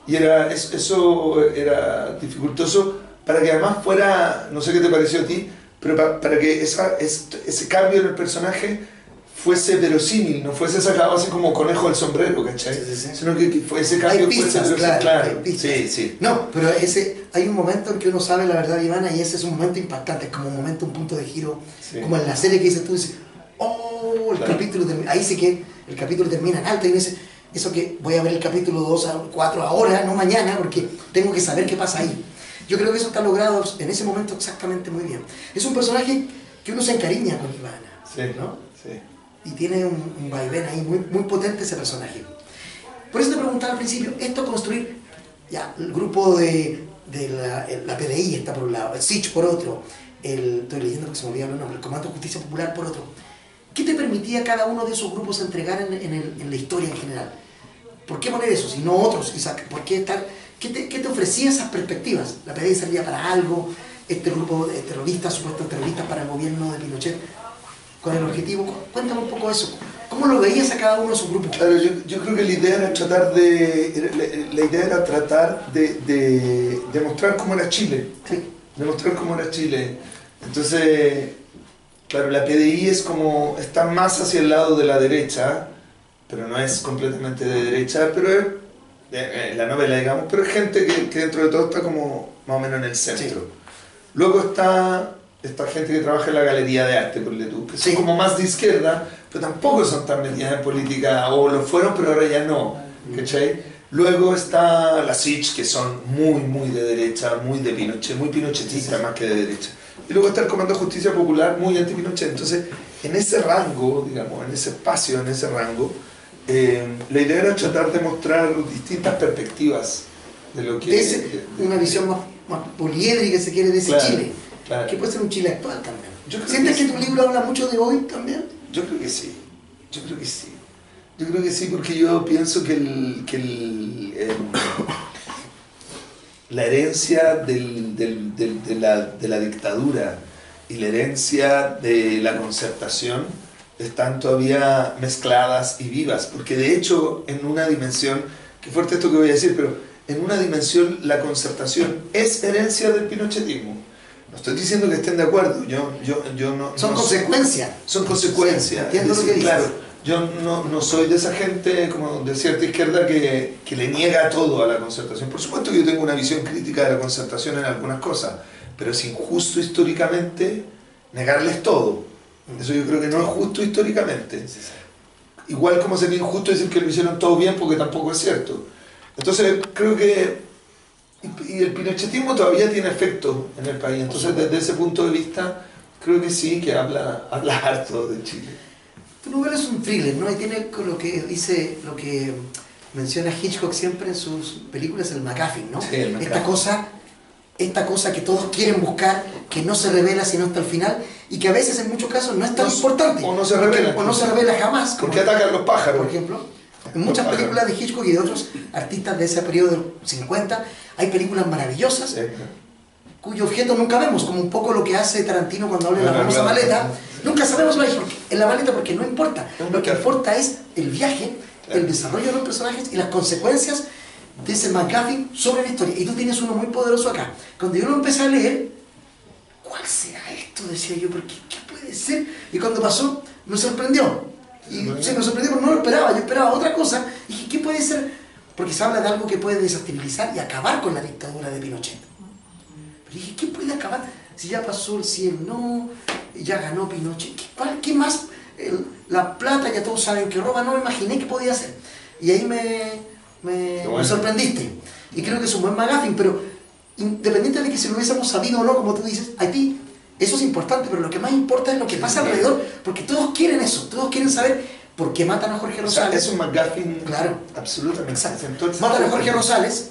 Speaker 2: Y eso era dificultoso para que además fuera, no sé qué te pareció a ti, pero para que ese cambio en el personaje fuese verosímil, no fuese sacado así como conejo del sombrero, ¿cachai?
Speaker 1: Sí.
Speaker 2: Sino que ese cambio
Speaker 1: Hay pistas,
Speaker 2: fuese verosímil,
Speaker 1: claro, hay pistas.
Speaker 2: Sí.
Speaker 1: No, pero hay un momento en que uno sabe la verdad, Ivana, y ese es un momento impactante, es como un momento, un punto de giro,
Speaker 2: Sí.
Speaker 1: como en la serie que dices tú, dices, oh, el
Speaker 2: Claro.
Speaker 1: capítulo termina, ahí sí que el capítulo termina en alto, y dices, eso que voy a ver el capítulo 2 a 4 ahora, no mañana, porque tengo que saber qué pasa ahí. Yo creo que eso está logrado en ese momento exactamente muy bien. Es un personaje que uno se encariña con Ivana,
Speaker 2: Sí,
Speaker 1: ¿no?
Speaker 2: sí.
Speaker 1: Y tiene un vaivén ahí muy, muy potente ese personaje. Por eso te preguntaba al principio, esto construir, ya, el grupo de la PDI está por un lado, el SICH por otro, estoy leyendo porque se me olvidaron los nombres, el Comando de Justicia Popular por otro. ¿Qué te permitía cada uno de esos grupos entregar en la historia en general? ¿Por qué poner eso, si no otros, Isaac? ¿Por qué estar ¿Qué te ofrecía esas perspectivas? ¿La PDI servía para algo? ¿Este grupo de terroristas, supuestos terroristas para el gobierno de Pinochet, con el objetivo? Cuéntame un poco eso. ¿Cómo lo veías a cada uno de sus grupos?
Speaker 2: Claro, yo creo que la idea era tratar de mostrar cómo era Chile.
Speaker 1: Sí.
Speaker 2: De mostrar cómo era Chile. Entonces, claro, la PDI está más hacia el lado de la derecha, pero no es completamente de derecha, pero es la novela, digamos, pero es gente que dentro de todo está como más o menos en el centro. Sí. Luego está esta gente que trabaja en la galería de arte, por tú, que son como más de izquierda, pero tampoco son tan metidas en política, o lo fueron, pero ahora ya no, ¿cachai? Luego está la SIC, que son muy de derecha, muy de Pinochet, muy pinochetista más que de derecha. Y luego está el Comando de Justicia Popular, muy anti-Pinochet. Entonces, en ese rango, digamos, en ese espacio, en ese rango, la idea era tratar de mostrar distintas perspectivas de lo que...
Speaker 1: una visión más poliédrica, se quiere decir,
Speaker 2: claro,
Speaker 1: Chile.
Speaker 2: Claro.
Speaker 1: Que puede ser un Chile actual también.
Speaker 2: ¿Sientes
Speaker 1: que tu libro habla mucho de hoy también?
Speaker 2: Yo creo que sí. Yo creo que sí, porque yo pienso que la herencia de la dictadura y la herencia de la concertación están todavía mezcladas y vivas, porque de hecho en una dimensión, qué fuerte esto que voy a decir, pero en una dimensión la concertación es herencia del pinochetismo. No estoy diciendo que estén de acuerdo, yo no...
Speaker 1: Son consecuencias.
Speaker 2: Son consecuencias.
Speaker 1: Sí, entiendo lo que dices.
Speaker 2: Claro, yo no soy de esa gente como de cierta izquierda que le niega todo a la concertación. Por supuesto que yo tengo una visión crítica de la concertación en algunas cosas, pero es injusto históricamente negarles todo. Eso yo creo que no es justo históricamente. Igual como sería injusto decir que lo hicieron todo bien, porque tampoco es cierto. Entonces creo que... Y el pinochetismo todavía tiene efecto en el país. Entonces desde ese punto de vista creo que sí, que habla harto de Chile.
Speaker 1: Tu novela es un thriller, ¿no? Y tiene lo que dice, lo que menciona Hitchcock siempre en sus películas, el MacGuffin, ¿no?
Speaker 2: Sí, el MacGuffin.
Speaker 1: Esta cosa que todos quieren buscar, que no se revela sino hasta el final, y que a veces en muchos casos no es tan importante.
Speaker 2: O no se revela.
Speaker 1: O no se revela jamás.
Speaker 2: Porque atacan los pájaros.
Speaker 1: Por ejemplo, en muchas películas de Hitchcock y de otros artistas de ese periodo del 50, hay películas maravillosas, sí, cuyo objeto nunca vemos, como un poco lo que hace Tarantino cuando habla de la famosa maleta. Nunca sabemos lo que hay en la maleta porque no importa. Lo que importa es el viaje, el desarrollo de los personajes y las consecuencias de ese MacGuffin sobre la historia. Y tú tienes uno muy poderoso acá. Cuando yo lo empecé a leer, ¿cuál será esto? Decía yo, ¿pero qué puede ser? Y cuando pasó, me sorprendió. Y se me sorprendió porque no lo esperaba. Yo esperaba otra cosa. Y dije, ¿qué puede ser? Porque se habla de algo que puede desestabilizar y acabar con la dictadura de Pinochet. Pero dije, ¿qué puede acabar? Si ya pasó el cielo, no, ya ganó Pinochet. ¿Qué más? La plata, ya todos saben que roba, no me imaginé que podía ser. Y ahí me sorprendiste. Y creo que es un buen MacGuffin, pero independiente de que si lo hubiésemos sabido o no, como tú dices, Haití, eso es importante, pero lo que más importa es lo que pasa alrededor, porque todos quieren eso, todos quieren saber por qué matan a Jorge Rosales.
Speaker 2: O sea, es un MacGuffin,
Speaker 1: claro,
Speaker 2: absolutamente.
Speaker 1: Exacto. Entonces, matan a Jorge Rosales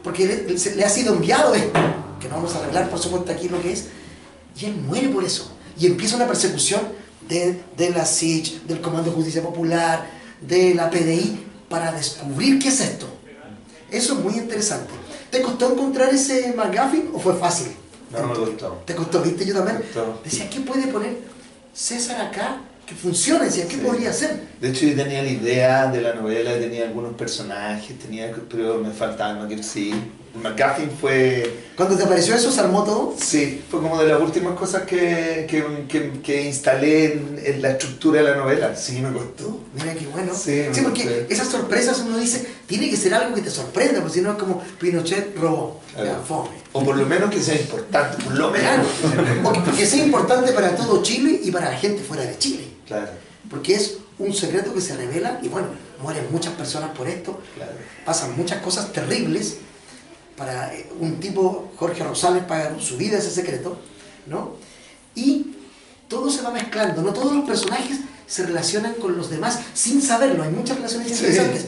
Speaker 1: porque le ha sido enviado esto, que no vamos a revelar por supuesto aquí lo que es, y él muere por eso. Y empieza una persecución de la SIC, del Comando de Justicia Popular, de la PDI, para descubrir qué es esto. Eso es muy interesante. ¿Te costó encontrar ese MacGuffin o fue fácil?
Speaker 2: No, me costó.
Speaker 1: ¿Te costó? ¿Viste? Yo también decía, ¿qué puede poner César acá que funcione? Decía, ¿qué podría hacer?
Speaker 2: De hecho, yo tenía la idea de la novela, tenía algunos personajes, pero me faltaban, no quiero decir. El MacGuffin fue...
Speaker 1: ¿Cuando te apareció eso, se armó todo?
Speaker 2: Sí, fue como de las últimas cosas que instalé en la estructura de la novela. Sí, me costó.
Speaker 1: Mira qué bueno.
Speaker 2: Sí,
Speaker 1: porque esas sorpresas uno dice, tiene que ser algo que te sorprenda, porque si no es como Pinochet robó.
Speaker 2: Claro.
Speaker 1: Ya, fome.
Speaker 2: O por lo menos que sea importante, por lo menos.
Speaker 1: Claro. O que sea importante para todo Chile y para la gente fuera de Chile.
Speaker 2: Claro.
Speaker 1: Porque es un secreto que se revela y bueno, mueren muchas personas por esto.
Speaker 2: Claro.
Speaker 1: Pasan muchas cosas terribles. Para un tipo, Jorge Rosales, paga su vida ese secreto, ¿no? Y todo se va mezclando, no todos los personajes se relacionan con los demás sin saberlo, hay muchas relaciones interesantes.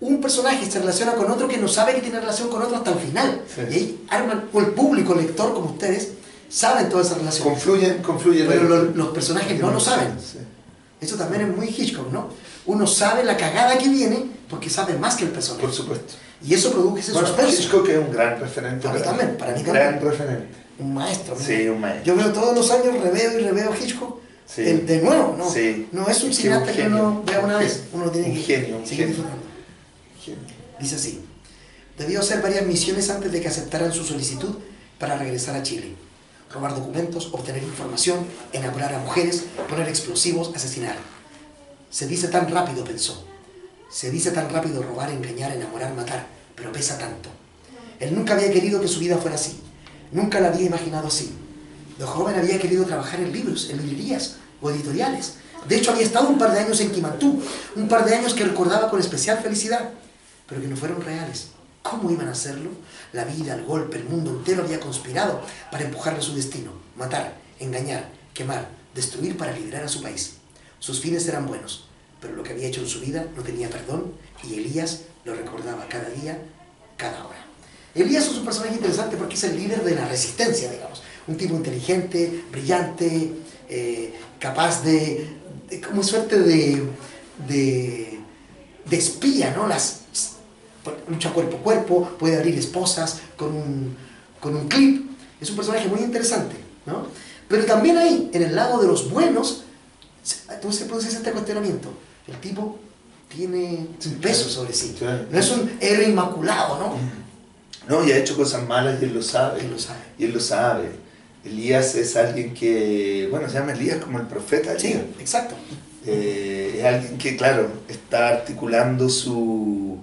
Speaker 1: Un personaje se relaciona con otro que no sabe que tiene relación con otro hasta el final. Sí. Y ahí arman, o el público, el lector como ustedes, saben toda esa relación.
Speaker 2: Confluyen.
Speaker 1: Pero los personajes no lo saben. Sí. Eso también es muy Hitchcock, ¿no? Uno sabe la cagada que viene porque sabe más que el personaje.
Speaker 2: Por supuesto.
Speaker 1: Y eso produjo ese
Speaker 2: Bueno,
Speaker 1: suspenso.
Speaker 2: Hitchcock es un gran referente.
Speaker 1: Para mí también, para mí
Speaker 2: un
Speaker 1: también.
Speaker 2: gran referente.
Speaker 1: Un maestro.
Speaker 2: Sí, un maestro.
Speaker 1: Yo veo todos los años, reveo y reveo Hitchcock.
Speaker 2: Sí.
Speaker 1: De nuevo, ¿no?
Speaker 2: Sí.
Speaker 1: No es un
Speaker 2: Es que
Speaker 1: cineasta
Speaker 2: un
Speaker 1: que uno
Speaker 2: genio,
Speaker 1: vea una
Speaker 2: un
Speaker 1: vez.
Speaker 2: genio.
Speaker 1: Uno tiene
Speaker 2: Un
Speaker 1: que
Speaker 2: genio, un
Speaker 1: seguir
Speaker 2: genio.
Speaker 1: disfrutando.
Speaker 2: Genio.
Speaker 1: Dice así: debió hacer varias misiones antes de que aceptaran su solicitud para regresar a Chile. Robar documentos, obtener información, enamorar a mujeres, poner explosivos, asesinar. Se dice tan rápido, pensó. Se dice tan rápido robar, engañar, enamorar, matar, pero pesa tanto. Él nunca había querido que su vida fuera así. Nunca la había imaginado así. De joven había querido trabajar en libros, en librerías o editoriales. De hecho, había estado un par de años en Quimantú, un par de años que recordaba con especial felicidad, pero que no fueron reales. ¿Cómo iban a hacerlo? La vida, el golpe, el mundo entero había conspirado para empujarle a su destino. Matar, engañar, quemar, destruir para liberar a su país. Sus fines eran buenos, pero lo que había hecho en su vida no tenía perdón y Elías lo recordaba cada día, cada hora. Elías es un personaje interesante porque es el líder de la resistencia, digamos. Un tipo inteligente, brillante, capaz como suerte de espía, ¿no? Lucha cuerpo a cuerpo, puede abrir esposas con un clip. Es un personaje muy interesante, ¿no? Pero también ahí, en el lado de los buenos, entonces se produce este cuestionamiento. El tipo tiene un peso sobre sí.
Speaker 2: Claro.
Speaker 1: No es un héroe inmaculado, ¿no?
Speaker 2: No, y ha hecho cosas malas y él lo sabe.
Speaker 1: Él lo sabe.
Speaker 2: Y él lo sabe. Elías es alguien que, bueno, se llama Elías como el profeta Elías.
Speaker 1: Sí, exacto.
Speaker 2: Es alguien que, claro, está articulando su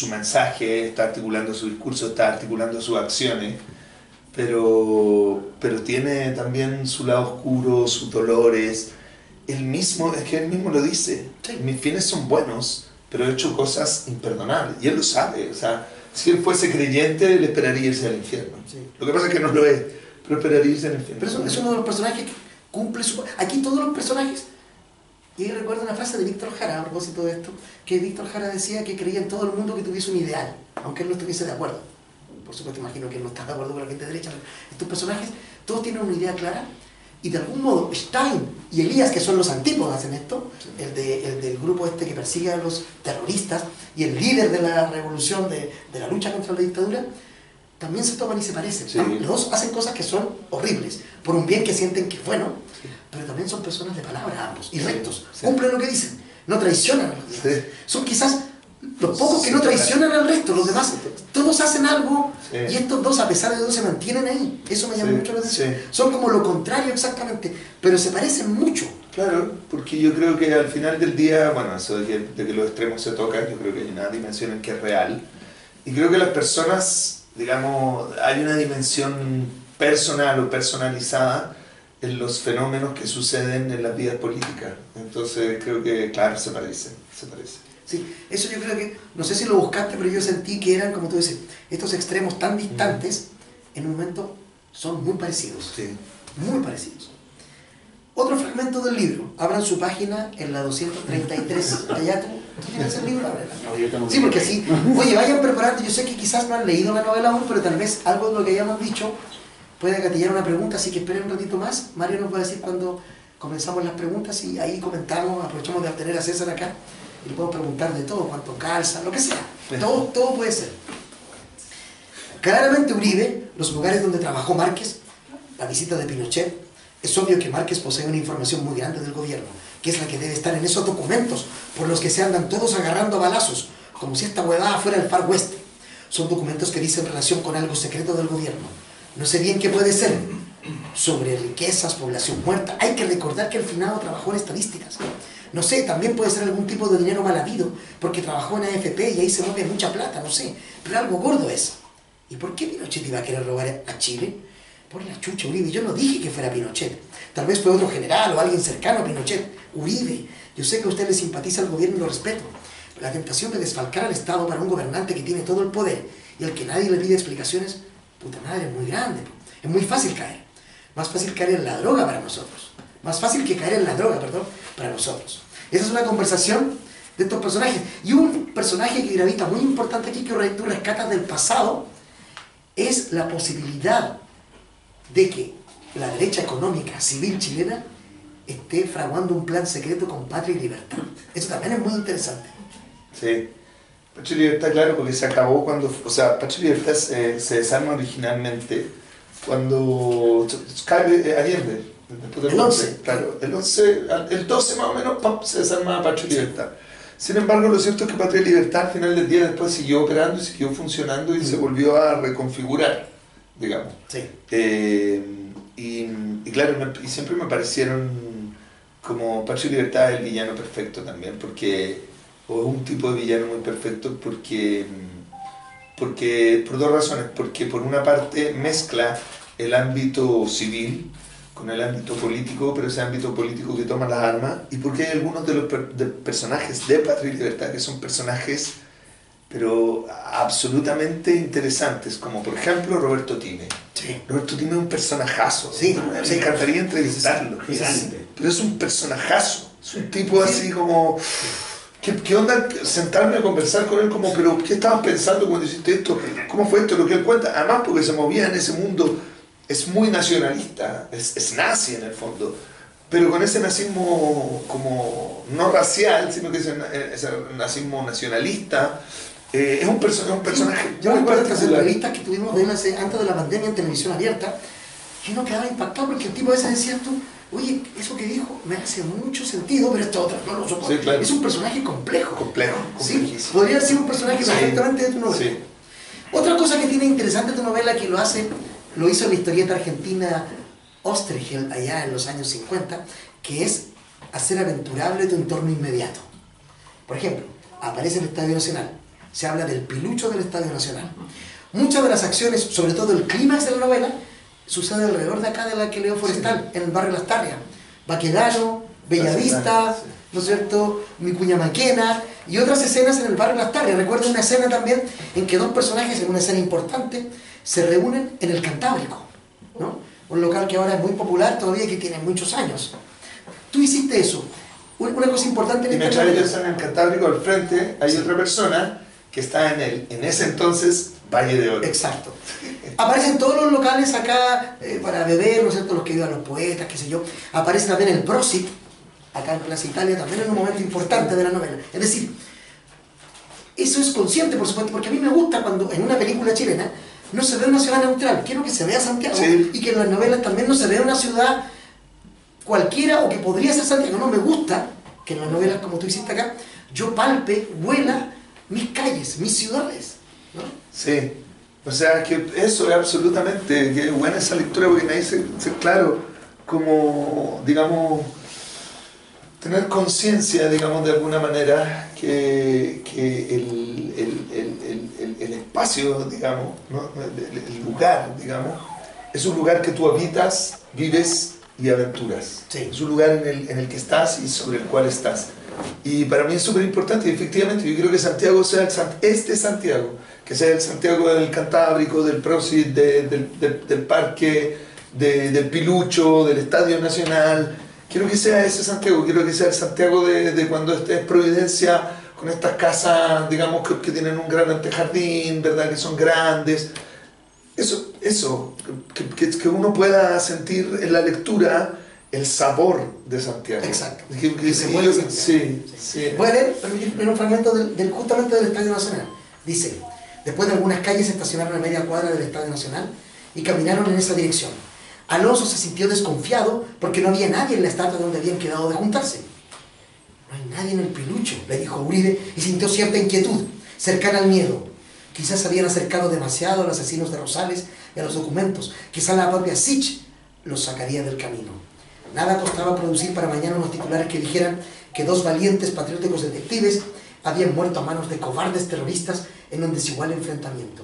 Speaker 2: mensaje, está articulando su discurso, está articulando sus acciones, pero tiene también su lado oscuro, sus dolores. Es que él mismo lo dice.
Speaker 1: Sí.
Speaker 2: Mis fines son buenos, pero he hecho cosas imperdonables. Y él lo sabe. O sea, si él fuese creyente, él esperaría irse al infierno.
Speaker 1: Sí.
Speaker 2: Lo que pasa es que no lo es, pero esperaría irse al infierno.
Speaker 1: Pero es uno de los personajes que cumple su... Aquí todos los personajes... Y ahí recuerdo una frase de Víctor Jara a propósito de esto, que Víctor Jara decía que creía en todo el mundo que tuviese un ideal, aunque él no estuviese de acuerdo. Por supuesto, imagino que él no está de acuerdo con la gente derecha, pero estos personajes todos tienen una idea clara y de algún modo Stein y Elías, que son los antípodas en esto, el del grupo este que persigue a los terroristas y el líder de la revolución, de la lucha contra la dictadura, también se toman y se parecen.
Speaker 2: Sí.
Speaker 1: Los dos hacen cosas que son horribles, por un bien que sienten que es bueno,
Speaker 2: Sí.
Speaker 1: pero también son personas de palabra ambos, y
Speaker 2: Sí.
Speaker 1: rectos,
Speaker 2: Sí.
Speaker 1: cumplen lo que dicen, no traicionan a los demás.
Speaker 2: Sí.
Speaker 1: Son quizás los pocos que no traicionan al resto, los demás, todos hacen algo,
Speaker 2: Sí.
Speaker 1: y estos dos, a pesar de todo, se mantienen ahí. Eso me llama
Speaker 2: Sí,
Speaker 1: mucho la atención.
Speaker 2: sí.
Speaker 1: Son como lo contrario exactamente, pero se parecen mucho.
Speaker 2: Claro, porque yo creo que al final del día, bueno, eso de que los extremos se tocan, yo creo que hay una dimensión en que es real. Y creo que las personas, digamos, hay una dimensión personal o personalizada en los fenómenos que suceden en las vidas políticas. Entonces creo que, claro, se parecen.
Speaker 1: Sí, eso yo creo que, no sé si lo buscaste, pero yo sentí que eran, como tú dices, estos extremos tan distantes, en un momento son muy parecidos.
Speaker 2: Sí.
Speaker 1: Muy parecidos. Otro fragmento del libro. Abran su página en la 233. Allá tú tienes el libro, ábrela.
Speaker 3: No, yo tengo
Speaker 1: Sí, porque así, oye, vayan preparando. Yo sé que quizás no han leído la novela aún, pero tal vez algo de lo que hayamos dicho puede acatillar una pregunta, así que esperen un ratito más. Mario nos va a decir cuando comenzamos las preguntas y ahí comentamos, aprovechamos de tener a César acá y le podemos preguntar de todo, cuánto calza, lo que sea. Todo puede ser. Claramente Uribe, los lugares donde trabajó Márquez, la visita de Pinochet, es obvio que Márquez posee una información muy grande del gobierno, que es la que debe estar en esos documentos por los que se andan todos agarrando a balazos, como si esta huevada fuera el Far West. Son documentos que dicen relación con algo secreto del gobierno. No sé bien qué puede ser. Sobre riquezas, población muerta. Hay que recordar que el finado trabajó en estadísticas. No sé, también puede ser algún tipo de dinero mal habido, porque trabajó en AFP y ahí se mueve mucha plata, no sé. Pero algo gordo es. ¿Y por qué Pinochet iba a querer robar a Chile? Por la chucha, Uribe. Yo no dije que fuera Pinochet. Tal vez fue otro general o alguien cercano a Pinochet. Uribe. Yo sé que a usted le simpatiza el gobierno y lo respeto. Pero la tentación de desfalcar al Estado para un gobernante que tiene todo el poder y al que nadie le pide explicaciones, puta madre, es muy grande. Es muy fácil caer. Más fácil caer en la droga para nosotros. Más fácil que caer en la droga, perdón, para nosotros. Esa es una conversación de estos personajes. Y un personaje que gravita muy importante aquí, que tú rescatas del pasado, es la posibilidad de que la derecha económica civil chilena esté fraguando un plan secreto con patria y libertad. Eso también es muy interesante.
Speaker 2: Sí. Patria y Libertad, claro, porque se acabó cuando, o sea, Patria y Libertad se desarma originalmente cuando cae Allende, después del
Speaker 1: El 11.
Speaker 2: golpe, claro, el 12 más o menos, ¡pam!, se desarma Patria y Libertad. Sin embargo, lo cierto es que Patria y Libertad al final del día después siguió operando y siguió funcionando y se volvió a reconfigurar, digamos.
Speaker 1: Sí.
Speaker 2: Y claro, y siempre me parecieron como Patria y Libertad el villano perfecto también, porque, o un tipo de villano muy perfecto, porque por dos razones. Porque por una parte mezcla el ámbito civil con el ámbito político, pero ese ámbito político que toma las armas, y porque hay algunos de los personajes de Patria y Libertad que son personajes pero absolutamente interesantes, como por ejemplo Roberto Time.
Speaker 1: Sí.
Speaker 2: Roberto Time es un personajazo.
Speaker 1: Sí,
Speaker 2: me
Speaker 1: sí.
Speaker 2: encantaría entrevistarlo.
Speaker 3: Gigante.
Speaker 2: Pero es un personajazo. Es un tipo así como... ¿Qué onda sentarme a conversar con él como, pero qué estabas pensando cuando hiciste esto? ¿Cómo fue esto? Lo que él cuenta, además porque se movía en ese mundo, es muy nacionalista, es nazi en el fondo, pero con ese nazismo como no racial, sino que ese nazismo nacionalista. Es un personaje
Speaker 1: Yo
Speaker 2: muy
Speaker 1: recuerdo estas
Speaker 2: particular.
Speaker 1: entrevistas que tuvimos de él antes de la pandemia en televisión abierta, y uno quedaba impactado porque el tipo a veces decía tú, oye, eso que dijo me hace mucho sentido, pero esto otro no lo soporto.
Speaker 2: Sí, claro.
Speaker 1: Es un personaje complejo. Sí,
Speaker 2: Complejísimo.
Speaker 1: podría ser un personaje
Speaker 2: Sí.
Speaker 1: perfectamente de tu novela.
Speaker 2: Sí.
Speaker 1: Otra cosa que tiene interesante tu novela que lo hizo la historieta argentina Oesterheld allá en los años 50, que es hacer aventurable tu entorno inmediato. Por ejemplo, aparece el Estadio Nacional, se habla del pilucho del Estadio Nacional. Muchas de las acciones, sobre todo el clímax de la novela, sucede alrededor de acá de la que Leo Forestal, en el barrio Las Tarrias. Baquedano, Bellavista,
Speaker 2: Sí.
Speaker 1: ¿no es cierto?, Vicuña Maquena y otras escenas en el barrio Las Tarrias. Recuerdo una escena también en que dos personajes, en una escena importante, se reúnen en el Cantábrico, ¿no? Un local que ahora es muy popular todavía y que tiene muchos años. Tú hiciste eso. Una cosa importante
Speaker 2: Y
Speaker 1: en
Speaker 2: mientras
Speaker 1: novela-
Speaker 2: ellos están en el Cantábrico, al frente hay otra persona que está en ese entonces Valle de Oro.
Speaker 1: Exacto. Aparecen todos los locales acá para beber, ¿no es cierto?, los que iban los poetas, qué sé yo. Aparece también el Prosit, acá en Plaza Italia, también en un momento importante de la novela. Es decir, eso es consciente, por supuesto, porque a mí me gusta cuando en una película chilena no se ve una ciudad neutral. Quiero que se vea Santiago,
Speaker 2: Sí.
Speaker 1: y que en las novelas también no se vea una ciudad cualquiera o que podría ser Santiago. No me gusta que en las novelas, como tú hiciste acá, yo palpe, huela mis calles, mis ciudades, ¿no?
Speaker 2: Sí, o sea que eso es absolutamente, que buena esa lectura porque me dice, claro, como, digamos, tener conciencia, digamos, de alguna manera que el espacio, digamos, ¿no?, el lugar, digamos, es un lugar que tú habitas, vives y aventuras.
Speaker 1: Sí.
Speaker 2: Es un lugar en el que estás y sobre el cual estás. Y para mí es súper importante, y efectivamente yo creo que Santiago sea este Santiago, que sea el Santiago del Cantábrico, del Prosit, del Parque, del Pilucho, del Estadio Nacional. Quiero que sea ese Santiago, quiero que sea el Santiago de cuando estés en Providencia, con estas casas, digamos, que tienen un gran antejardín, ¿verdad?, que son grandes. Eso que uno pueda sentir en la lectura el sabor de Santiago.
Speaker 1: Exacto.
Speaker 2: Que
Speaker 1: se vuelve Santiago.
Speaker 2: Sí.
Speaker 1: Voy a leer un fragmento justamente del Estadio Nacional. Dice, después de algunas calles se estacionaron a media cuadra del Estadio Nacional y caminaron en esa dirección. Alonso se sintió desconfiado porque no había nadie en la estatua donde habían quedado de juntarse. No hay nadie en el Pilucho, le dijo Uribe, y sintió cierta inquietud, cercana al miedo. Quizás se habían acercado demasiado a los asesinos de Rosales y a los documentos. Quizás la propia Sich los sacaría del camino. Nada costaba producir para mañana unos titulares que dijeran que dos valientes patrióticos detectives habían muerto a manos de cobardes terroristas en un desigual enfrentamiento.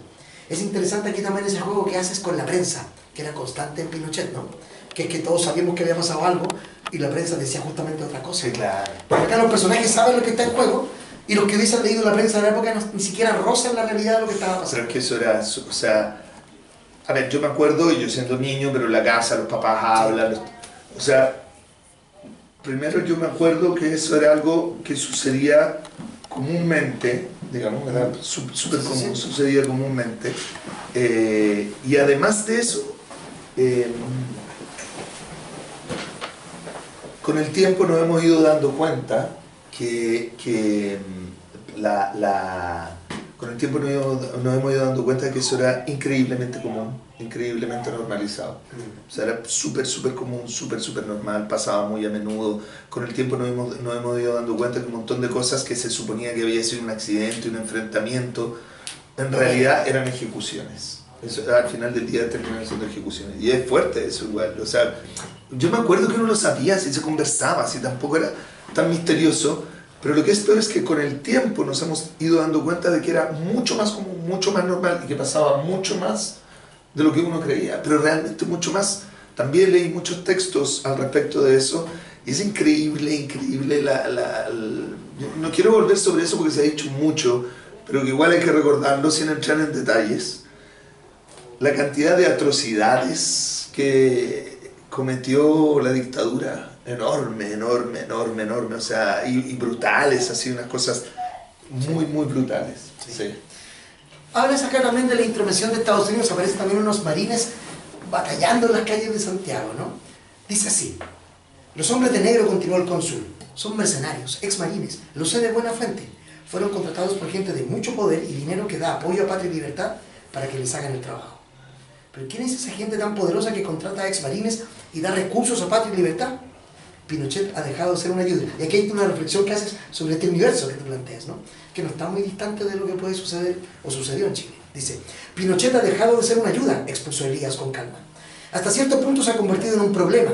Speaker 1: Es interesante aquí también ese juego que haces con la prensa, que era constante en Pinochet, ¿no? Que todos sabíamos que había pasado algo y la prensa decía justamente otra cosa.
Speaker 2: Sí, claro.
Speaker 1: Porque acá los personajes saben lo que está en juego y los que hubiesen leído la prensa de la época ni siquiera rozan la realidad de lo que estaba pasando.
Speaker 2: Pero es que eso era, o sea, a ver, yo me acuerdo, yo siendo niño, pero en la casa los papás hablan, o sea, primero yo me acuerdo que eso era algo que sucedía comúnmente, digamos, era súper común, sucedía comúnmente, y además de eso, con el tiempo nos hemos ido dando cuenta que el tiempo nos hemos ido dando cuenta de que eso era increíblemente común, increíblemente normalizado. O sea, era súper común, súper normal, pasaba muy a menudo. Con el tiempo nos hemos ido dando cuenta que un montón de cosas que se suponía que había sido un accidente, un enfrentamiento, en realidad eran ejecuciones. Eso, al final del día terminan siendo ejecuciones. Y es fuerte eso igual. O sea, yo me acuerdo que uno lo sabía, si se conversaba, si tampoco era tan misterioso. Pero lo que es peor es que con el tiempo nos hemos ido dando cuenta de que era mucho más común, mucho más normal y que pasaba mucho más de lo que uno creía, pero realmente mucho más. También leí muchos textos al respecto de eso y es increíble no quiero volver sobre eso porque se ha dicho mucho, pero que igual hay que recordarlo sin entrar en detalles. La cantidad de atrocidades que cometió la dictadura, enorme, o sea, y brutales, así, unas cosas muy brutales. Sí.
Speaker 1: Hablas acá también de la intervención de Estados Unidos, aparecen también unos marines batallando en las calles de Santiago, ¿no? Dice así: los hombres de negro, continuó el cónsul, son mercenarios, ex marines, lo sé de buena fuente, fueron contratados por gente de mucho poder y dinero que da apoyo a Patria y Libertad para que les hagan el trabajo. ¿Pero quién es esa gente tan poderosa que contrata a ex marines y da recursos a Patria y Libertad? Pinochet ha dejado de ser una ayuda. Y aquí hay una reflexión que haces sobre este universo que te planteas, ¿no? Que no está muy distante de lo que puede suceder o sucedió en Chile. Dice: Pinochet ha dejado de ser una ayuda, expuso Elías con calma. Hasta cierto punto se ha convertido en un problema.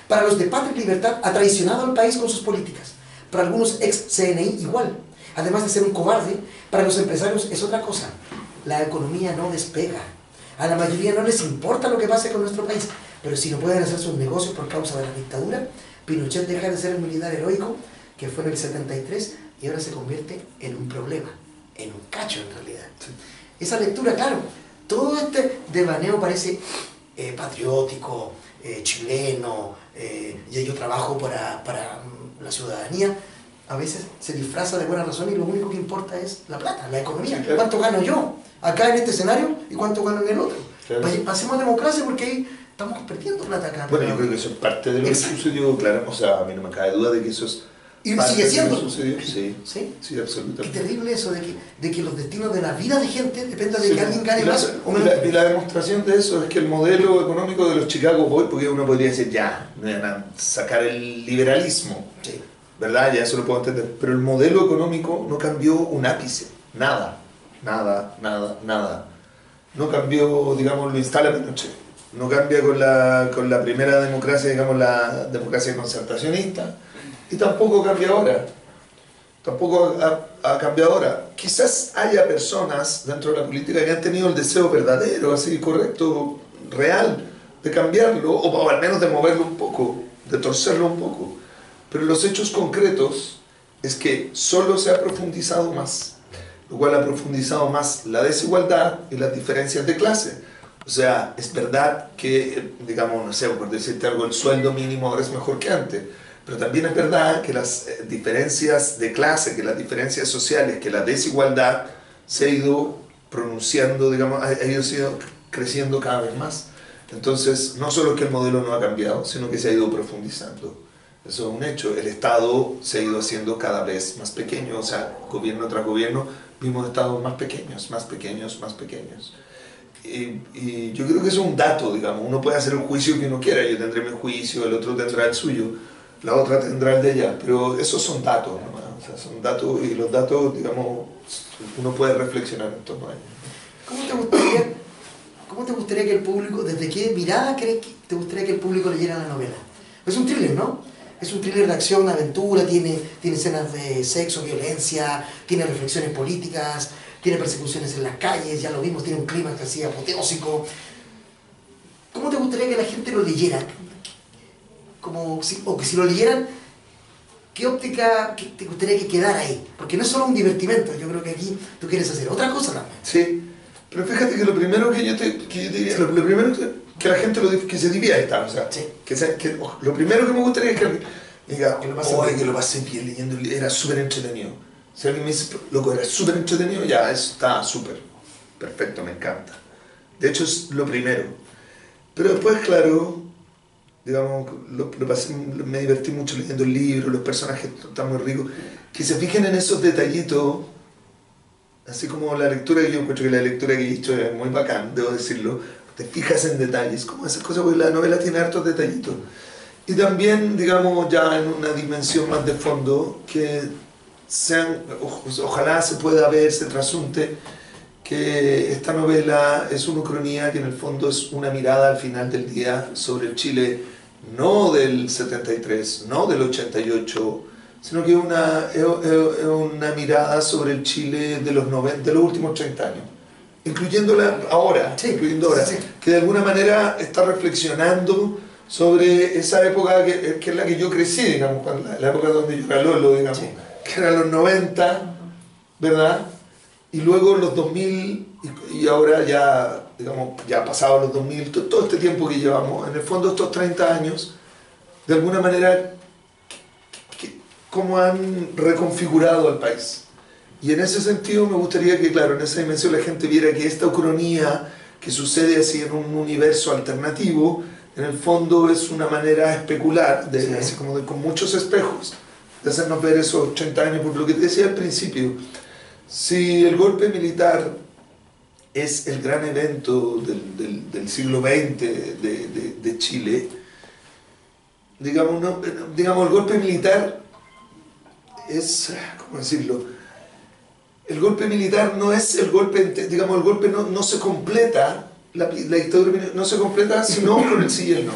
Speaker 1: Para los de Patria y Libertad ha traicionado al país con sus políticas. Para algunos ex-CNI igual. Además de ser un cobarde, para los empresarios es otra cosa. La economía no despega. A la mayoría no les importa lo que pase con nuestro país, pero si no pueden hacer sus negocios por causa de la dictadura, Pinochet deja de ser el militar heroico que fue en el 73 y ahora se convierte en un problema, en un cacho en realidad. Sí. Esa lectura, claro, todo este devaneo parece patriótico, chileno, y yo trabajo para la ciudadanía, a veces se disfraza de buena razón y lo único que importa es la plata, la economía. Sí, claro. ¿Cuánto gano yo acá en este escenario y cuánto gano en el otro? Claro. Pasemos a democracia porque ahí estamos perdiendo plata acá.
Speaker 2: Bueno, yo creo que eso es parte de lo que sucedió, claro. O sea, a mí no me cabe duda de que eso es...
Speaker 1: Y sigue siendo.
Speaker 2: Sucedió. Sí,
Speaker 1: sí,
Speaker 2: sí, absolutamente.
Speaker 1: Qué terrible eso de que los destinos de la vida de gente dependen de que alguien gane más o
Speaker 2: menos. Y la demostración de eso es que el modelo económico de los Chicago Boys, porque uno podría decir, ya, sacar el liberalismo, sí, ¿verdad? Ya eso lo puedo entender. Pero el modelo económico no cambió un ápice, nada. No cambió, digamos, lo instala Pinochet. No cambia con la primera democracia, digamos, la democracia concertacionista. Y tampoco cambia ahora. Tampoco ha cambiado ahora. Quizás haya personas dentro de la política que han tenido el deseo verdadero, así, correcto, real, de cambiarlo, o al menos de moverlo un poco, de torcerlo un poco. Pero los hechos concretos es que solo se ha profundizado más, lo cual ha profundizado más la desigualdad y las diferencias de clase. O sea, es verdad que, digamos, no sé, por decirte algo, el sueldo mínimo ahora es mejor que antes, pero también es verdad que las diferencias de clase, que las diferencias sociales, que la desigualdad se ha ido pronunciando, digamos, ha ido creciendo cada vez más. Entonces, no solo que el modelo no ha cambiado, sino que se ha ido profundizando. Eso es un hecho. El Estado se ha ido haciendo cada vez más pequeño, o sea, gobierno tras gobierno, vimos estados más pequeños. Y yo creo que eso es un dato, digamos. Uno puede hacer el juicio que uno quiera. Yo tendré mi juicio, el otro tendrá el suyo, la otra tendrá el de ella. Pero esos son datos, ¿no? O sea, son datos, y los datos, digamos, uno puede reflexionar en torno a ellos.
Speaker 1: ¿Cómo te gustaría que el público, desde qué mirada crees que te gustaría que el público leyera la novela? Es un thriller, ¿no? Es un thriller de acción, aventura, tiene escenas de sexo, violencia, tiene reflexiones políticas, tiene persecuciones en las calles, ya lo vimos, tiene un clima así apoteósico. ¿Cómo te gustaría que la gente lo leyera? O que si lo leyeran, ¿qué óptica te gustaría que quedara ahí? Porque no es solo un divertimento, yo creo que aquí tú quieres hacer otra cosa también.
Speaker 2: Sí, pero fíjate que lo primero que yo te diría, lo primero que la gente que se divierta, o sea, sí, lo primero que me gustaría es que diga, que lo pasé bien leyendo el libro, era súper entretenido. Si alguien me dice, loco, era súper entretenido, ya, eso está súper, perfecto, me encanta. De hecho, es lo primero. Pero después, claro, digamos, me divertí mucho leyendo el libro, los personajes están muy ricos. Que se fijen en esos detallitos Así como la lectura, yo encuentro que la lectura que he hecho es muy bacán, debo decirlo, te fijas en detalles, como esas cosas, porque la novela tiene hartos detallitos. Y también, digamos, ya en una dimensión más de fondo, que sean, ojalá se pueda ver, se trasunte, que esta novela es una ucronía que en el fondo es una mirada al final del día sobre el Chile, no del 73, no del 88, sino que es una mirada sobre el Chile de los 90, de los últimos 30 años, incluyéndola ahora,
Speaker 1: Sí,
Speaker 2: incluyendo ahora,
Speaker 1: sí.
Speaker 2: que de alguna manera está reflexionando sobre esa época que es la que yo crecí, digamos, la época donde yo era Lolo, digamos,
Speaker 1: Sí.
Speaker 2: que eran los 90, ¿verdad? Y luego los 2000, y ahora ya, digamos, ya pasados los 2000, todo este tiempo que llevamos, en el fondo estos 30 años, de alguna manera, cómo han reconfigurado al país. Y en ese sentido me gustaría que, claro, en esa dimensión la gente viera que esta ucronía que sucede así en un universo alternativo, en el fondo es una manera especular,
Speaker 1: Sí.
Speaker 2: así como con muchos espejos, de hacernos ver esos 80 años, por lo que te decía al principio. Si el golpe militar es el gran evento del siglo XX de Chile, digamos, digamos, el golpe militar es, ¿cómo decirlo? El golpe militar no es el golpe, digamos, el golpe no se completa, la dictadura militar no se completa sino con el sí y el no.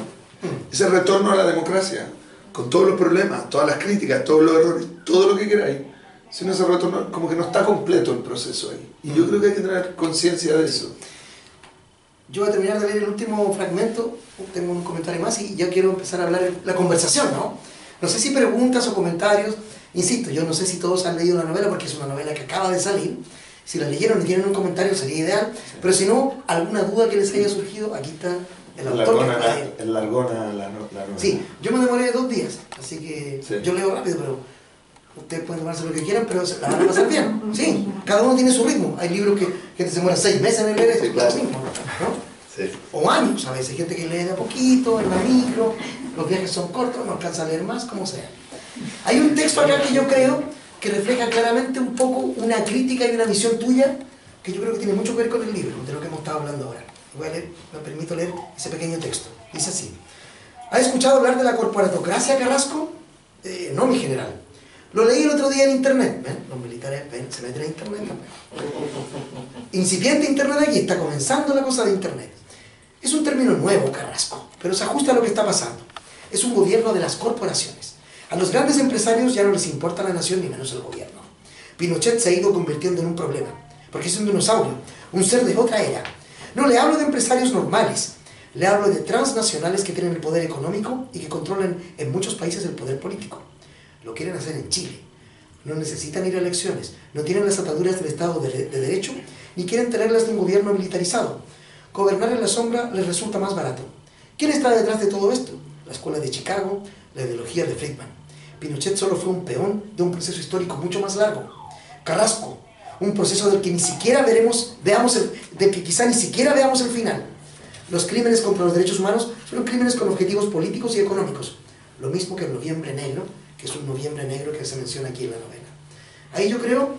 Speaker 2: Ese retorno a la democracia, con todos los problemas, todas las críticas, todos los errores, todo lo que queráis, sino ese retorno, como que no está completo el proceso ahí. Y yo creo que hay que tener conciencia de eso.
Speaker 1: Yo voy a terminar de leer el último fragmento, tengo un comentario más y ya quiero empezar a hablar la conversación, ¿no? No sé si preguntas o comentarios, insisto, yo no sé si todos han leído la novela porque es una novela que acaba de salir, si la leyeron y tienen un comentario sería ideal, pero si no, alguna duda que les haya surgido, aquí está el autor.
Speaker 2: El largona, la novela.
Speaker 1: Sí, yo me demoré 2 días, así que
Speaker 2: Sí.
Speaker 1: yo leo rápido, pero ustedes pueden tomarse lo que quieran, pero la van a pasar bien. Sí, cada uno tiene su ritmo. Hay libros que se demoran 6 meses en leer esto,
Speaker 2: Sí, claro.
Speaker 1: mismo, ¿no?
Speaker 2: Sí.
Speaker 1: O años a veces, hay gente que lee de a poquito, en la micro, los viajes son cortos, no alcanza a leer más, como sea. Hay un texto acá que yo creo que refleja claramente un poco una crítica y una visión tuya que yo creo que tiene mucho que ver con el libro, de lo que hemos estado hablando ahora. Voy a leer, me permito leer ese pequeño texto. Dice así: ¿ha escuchado hablar de la corporatocracia, Carrasco? No, mi general. Lo leí el otro día en internet. ¿Ven? Los militares se meten en internet también. Incipiente internet aquí, está comenzando la cosa de internet. Es un término nuevo, Carrasco, pero se ajusta a lo que está pasando. Es un gobierno de las corporaciones. A los grandes empresarios ya no les importa la nación ni menos el gobierno. Pinochet se ha ido convirtiendo en un problema, porque es un dinosaurio, un ser de otra era. No le hablo de empresarios normales, le hablo de transnacionales que tienen el poder económico y que controlan en muchos países el poder político. Lo quieren hacer en Chile. No necesitan ir a elecciones, no tienen las ataduras del Estado de Derecho, ni quieren tenerlas de un gobierno militarizado. Gobernar en la sombra les resulta más barato. ¿Quién está detrás de todo esto? La escuela de Chicago, la ideología de Friedman. Pinochet solo fue un peón de un proceso histórico mucho más largo. Carrasco, un proceso del que ni siquiera quizá ni siquiera veamos el final. Los crímenes contra los derechos humanos son crímenes con objetivos políticos y económicos. Lo mismo que el Noviembre Negro, que es un noviembre negro que se menciona aquí en la novela. Ahí yo creo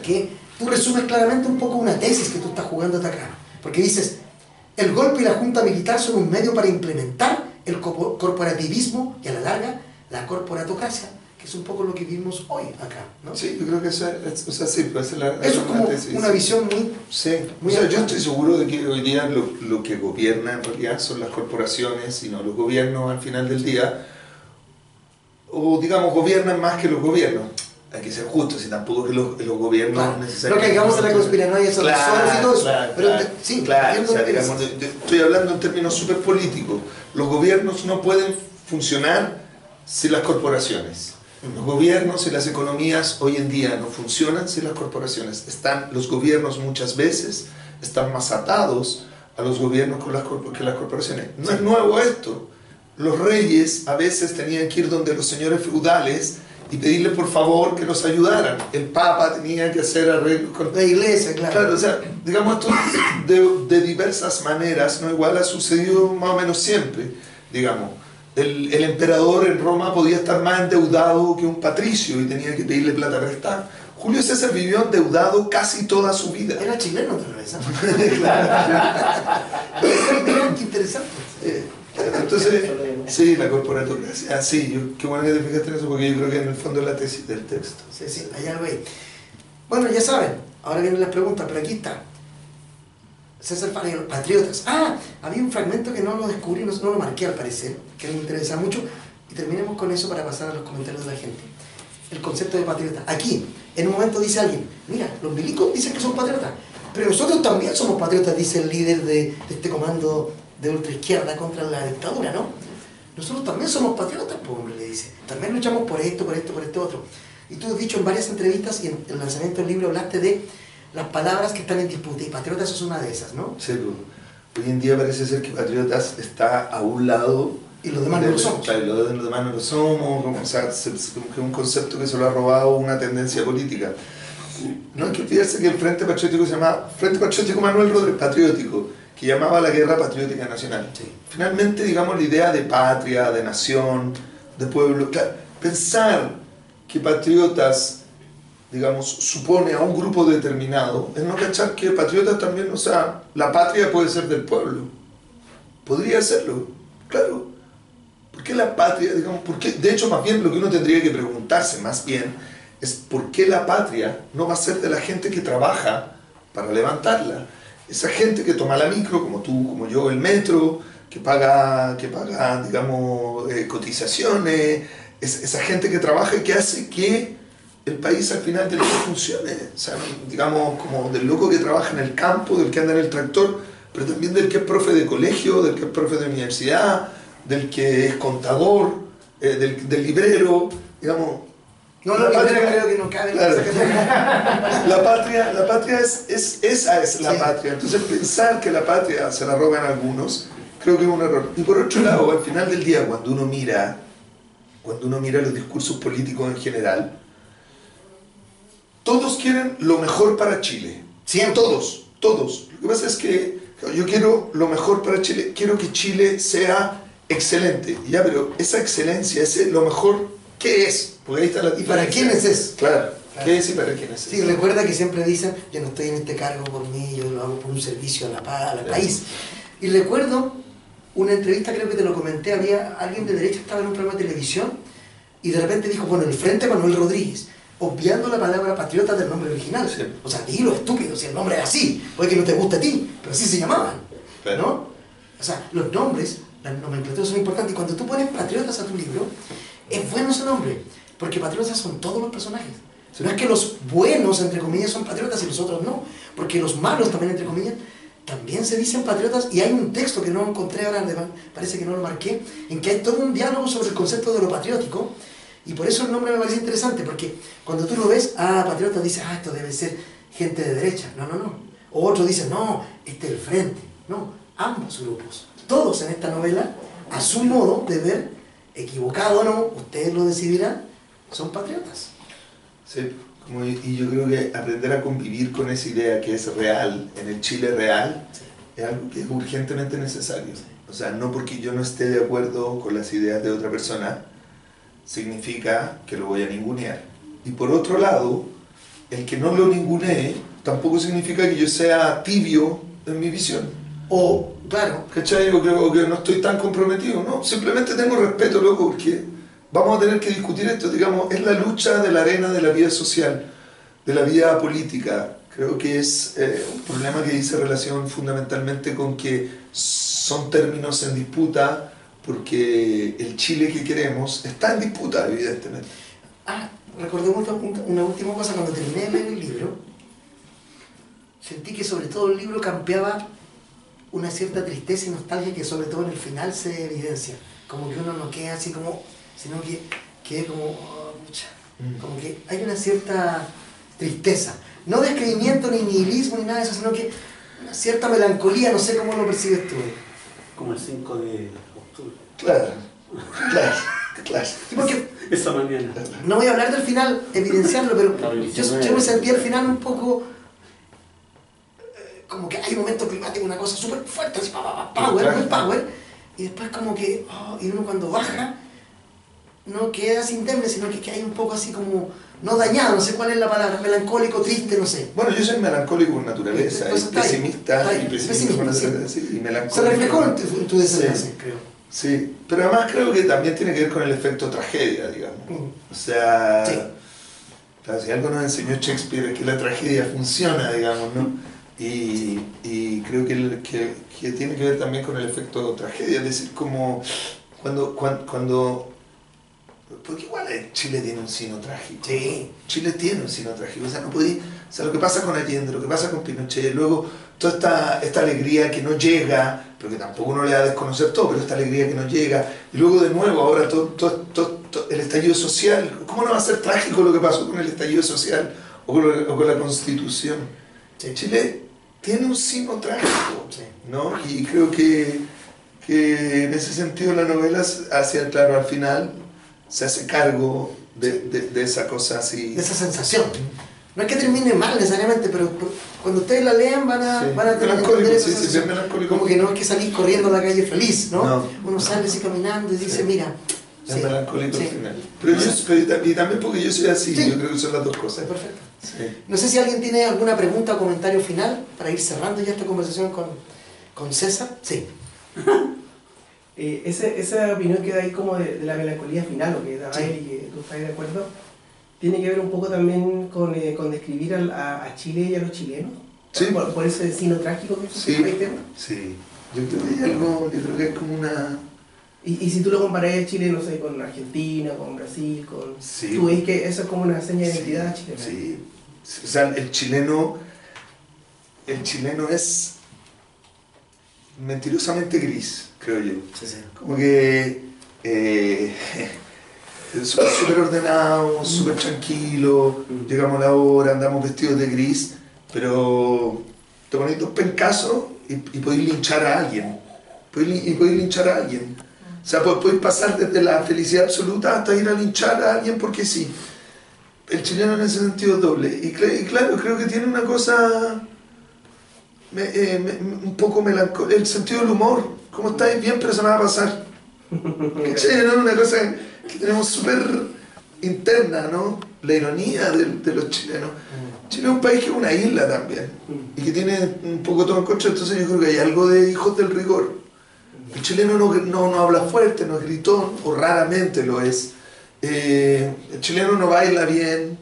Speaker 1: que tú resumes claramente un poco una tesis que tú estás jugando hasta acá. Porque dices, el golpe y la junta militar son un medio para implementar el corporativismo y a la larga la corporatocracia, que es un poco lo que vivimos hoy acá, ¿no?
Speaker 2: Sí, yo creo que eso puede ser la
Speaker 1: Eso es como
Speaker 2: tesis.
Speaker 1: una visión muy...
Speaker 2: Sí,
Speaker 1: muy
Speaker 2: o sea, yo
Speaker 1: actual.
Speaker 2: estoy seguro de que hoy día lo que gobierna en realidad son las corporaciones y no los gobiernos al final del día, o digamos gobiernan más que los gobiernos. Hay que ser justos y tampoco que los gobiernos
Speaker 1: Claro, no
Speaker 2: necesariamente...
Speaker 1: caigamos en la conspiranoia, esos solos y todo eso.
Speaker 2: Claro,
Speaker 1: Pero
Speaker 2: claro,
Speaker 1: sí,
Speaker 2: claro,
Speaker 1: entiendo
Speaker 2: o sea,
Speaker 1: lo que
Speaker 2: digamos,
Speaker 1: dices.
Speaker 2: yo estoy hablando en términos súper políticos. Los gobiernos no pueden funcionar sin las corporaciones. Los gobiernos y las economías hoy en día no funcionan sin las corporaciones. Los gobiernos muchas veces están más atados a los gobiernos que las corporaciones. No es nuevo esto. Los reyes a veces tenían que ir donde los señores feudales y pedirle por favor que los ayudaran. El papa tenía que hacer arreglos con
Speaker 1: La iglesia, claro.
Speaker 2: Claro, o sea, digamos esto de diversas maneras, ¿no? Igual ha sucedido más o menos siempre, digamos. El emperador en Roma podía estar más endeudado que un patricio y tenía que pedirle plata prestada. Julio César vivió endeudado casi toda su vida.
Speaker 1: Era chileno otra vez.
Speaker 2: Claro.
Speaker 1: Mira, qué interesante.
Speaker 2: Entonces, sí, la corporatocracia. Qué bueno que te fijaste en eso, porque yo creo que en el fondo es la tesis del texto.
Speaker 1: Sí, allá lo veis. Bueno, ya saben, ahora vienen las preguntas, pero aquí está. César Faria, patriotas. Había un fragmento que no lo descubrí, no lo marqué al parecer, que me interesa mucho, y terminemos con eso para pasar a los comentarios de la gente. El concepto de patriota. Aquí, en un momento dice alguien, mira, los milicos dicen que son patriotas, pero nosotros también somos patriotas, dice el líder de este comando de ultraizquierda contra la dictadura, ¿no? Nosotros también somos patriotas, pues hombre, le dice. También luchamos por esto, por esto, otro. Y tú has dicho en varias entrevistas y en el lanzamiento del libro hablaste de las palabras que están en disputa, y patriotas es una de esas, ¿no?
Speaker 2: Sí, pues, hoy en día parece ser que patriotas está a un lado
Speaker 1: y los demás no lo somos.
Speaker 2: Claro, y los demás no lo somos, como, o sea, como que es un concepto que se lo ha robado una tendencia política. No hay que olvidarse que el Frente Patriótico se llama Frente Patriótico Manuel Rodríguez Patriótico, que llamaba la Guerra Patriótica Nacional.
Speaker 1: Sí.
Speaker 2: Finalmente, digamos, la idea de patria, de nación, de pueblo, claro, pensar que patriotas, digamos, supone a un grupo determinado, es no cachar que patriotas también, o sea, la patria puede ser del pueblo. Podría serlo, claro. ¿Por qué la patria, digamos, por qué? De hecho, más bien lo que uno tendría que preguntarse, más bien, es por qué la patria no va a ser de la gente que trabaja para levantarla. Esa gente que toma la micro, como tú, como yo, el metro, que paga digamos, cotizaciones, esa gente que trabaja y que hace que el país al final del día funcione. O sea, digamos, como del loco que trabaja en el campo, del que anda en el tractor, pero también del que es profe de colegio, del que es profe de universidad, del que es contador, del librero, digamos.
Speaker 1: No, la patria creo que no cabe.
Speaker 2: Claro. La patria esa es la patria. Entonces pensar que la patria se la roban algunos, creo que es un error. Y por otro lado, al final del día, cuando uno mira los discursos políticos en general, todos quieren lo mejor para Chile.
Speaker 1: Siempre.
Speaker 2: Todos. Lo que pasa es que yo quiero lo mejor para Chile, quiero que Chile sea excelente. Ya, pero esa excelencia, ese lo mejor, ¿qué es? Porque ahí está la diferencia.
Speaker 1: ¿Y para quiénes es?
Speaker 2: Claro. ¿Qué es y para quiénes es?
Speaker 1: Sí, recuerda que siempre dicen, yo no estoy en este cargo por mí, yo lo hago por un servicio al país. Y recuerdo una entrevista, creo que te lo comenté, había alguien de derecha, estaba en un programa de televisión y de repente dijo, bueno, el Frente Manuel Rodríguez, obviando la palabra patriota del nombre original.
Speaker 2: Sí.
Speaker 1: O sea, dilo estúpido, si el nombre era así, puede que no te guste a ti, pero así se llamaban,
Speaker 2: Pero,
Speaker 1: ¿no? O sea, los nombres, las nomenclaturas son importantes, y cuando tú pones patriotas a tu libro, es bueno ese nombre, porque patriotas son todos los personajes.
Speaker 2: Sí.
Speaker 1: No es que los buenos, entre comillas, son patriotas y los otros no, porque los malos también, entre comillas, también se dicen patriotas, y hay un texto que no encontré ahora, parece que no lo marqué, en que hay todo un diálogo sobre el concepto de lo patriótico, y por eso el nombre me parece interesante, porque cuando tú lo ves, patriota, dices, esto debe ser gente de derecha, no. O otro dice, no, este es el frente, no, ambos grupos, todos en esta novela, a su modo de ver, equivocado o no, ustedes lo decidirán, son patriotas.
Speaker 2: sí, y yo creo que aprender a convivir con esa idea que es real, en el Chile real, es algo que es urgentemente necesario. O sea, no porque yo no esté de acuerdo con las ideas de otra persona, significa que lo voy a ningunear. Y por otro lado, el que no lo ningunee tampoco significa que yo sea tibio en mi visión.
Speaker 1: O, claro,
Speaker 2: ¿Cachai? O que no estoy tan comprometido, ¿no? Simplemente tengo respeto, loco, porque vamos a tener que discutir esto, digamos, es la lucha de la arena de la vida social, de la vida política. Creo que es un problema que dice relación fundamentalmente con que son términos en disputa, porque el Chile que queremos está en disputa, evidentemente.
Speaker 1: Recordemos una última cosa, cuando terminé de leer el libro, sentí que sobre todo el libro campeaba una cierta tristeza y nostalgia que sobre todo en el final se evidencia, como que uno no queda así como, sino que quede como, como que hay una cierta tristeza, no descreimiento ni nihilismo ni nada de eso, sino que una cierta melancolía, no sé cómo lo percibes tú.
Speaker 3: Como el 5 de octubre.
Speaker 2: Claro.
Speaker 1: Sí, porque
Speaker 3: Esa mañana.
Speaker 1: no voy a hablar del final, evidenciarlo, pero yo me sentí al final un poco como que hay un momento climático, una cosa súper fuerte, así, power, muy power, y después como que, y uno cuando baja, no quedas indemne, sino que hay un poco así como, no dañado, no sé cuál es la palabra, melancólico, triste, no sé.
Speaker 2: Bueno, yo soy melancólico por naturaleza, y
Speaker 1: Entonces,
Speaker 2: pesimista, y pesimista por
Speaker 1: sí.
Speaker 2: naturaleza, sí, y melancólico.
Speaker 1: Se reflejó en tu desenlace,
Speaker 2: Sí.
Speaker 1: creo.
Speaker 2: Sí, pero además creo que también tiene que ver con el efecto tragedia, digamos. O sea,
Speaker 1: Sí.
Speaker 2: claro, si algo nos enseñó Shakespeare es que la tragedia funciona, digamos, ¿no? Y creo que tiene que ver también con el efecto tragedia, es decir, como cuando porque igual Chile tiene un sino trágico.
Speaker 1: Sí.
Speaker 2: Chile tiene un sino trágico. O sea, no podía, o sea, lo que pasa con Allende, lo que pasa con Pinochet, luego toda esta alegría que no llega, pero que tampoco uno le da a desconocer todo, pero esta alegría que no llega, y luego de nuevo ahora todo el estallido social. ¿Cómo no va a ser trágico lo que pasó con el estallido social o con la Constitución?
Speaker 1: Sí.
Speaker 2: Chile tiene un sino trágico,
Speaker 1: Sí.
Speaker 2: ¿no? Y creo que en ese sentido la novela hacia, claro, al final se hace cargo de esa cosa así.
Speaker 1: De esa sensación. No es que termine mal necesariamente, pero cuando ustedes la lean van a tener
Speaker 2: Melancólico,
Speaker 1: esa
Speaker 2: sí,
Speaker 1: sensación.
Speaker 2: bien melancólico.
Speaker 1: Como que no es que salís corriendo a la calle feliz, ¿no?
Speaker 2: No.
Speaker 1: Uno sale así caminando y dice,
Speaker 2: Sí.
Speaker 1: mira.
Speaker 2: Es
Speaker 1: sí,
Speaker 2: melancólico
Speaker 1: sí.
Speaker 2: al final. Y también porque yo soy así,
Speaker 1: Sí.
Speaker 2: yo creo que son las dos
Speaker 1: Sí,
Speaker 2: cosas.
Speaker 1: perfecto.
Speaker 2: Sí.
Speaker 1: No sé si alguien tiene alguna pregunta o comentario final para ir cerrando ya esta conversación con César. Sí.
Speaker 4: Esa opinión que da ahí como de la melancolía final, o que da
Speaker 1: Sí.
Speaker 4: él y que tú estás de acuerdo, tiene que ver un poco también con describir a Chile y a los chilenos,
Speaker 2: Sí.
Speaker 4: por ese signo trágico que
Speaker 2: Sí.
Speaker 4: se reitera.
Speaker 2: Sí. Yo creo que hay algo, yo creo que es como una...
Speaker 4: Y si tú lo comparas a Chile, no sé, con Argentina, con Brasil,
Speaker 2: Sí.
Speaker 4: tú ves que eso es como una seña de
Speaker 2: Sí,
Speaker 4: identidad chilena.
Speaker 2: sí. O sea, el chileno es mentirosamente gris, creo yo.
Speaker 1: Sí, sí.
Speaker 2: Como que somos súper ordenados, súper tranquilos, llegamos a la hora, andamos vestidos de gris, pero te pones dos pencazos y podéis linchar a alguien. Podéis linchar a alguien. O sea, podéis pasar desde la felicidad absoluta hasta ir a linchar a alguien porque sí. El chileno en ese sentido es doble. Y claro, creo que tiene una cosa un poco melancólica. El sentido del humor. ¿Cómo estáis? Bien, pero se me va a pasar. ¿Cachai? ¿No? Una cosa que tenemos súper interna, ¿no? La ironía de los chilenos. Chile es un país que es una isla también. Y que tiene un poco todo en contra. Entonces yo creo que hay algo de hijos del rigor. El chileno no habla fuerte, no es gritón, o raramente lo es. El chileno no baila bien,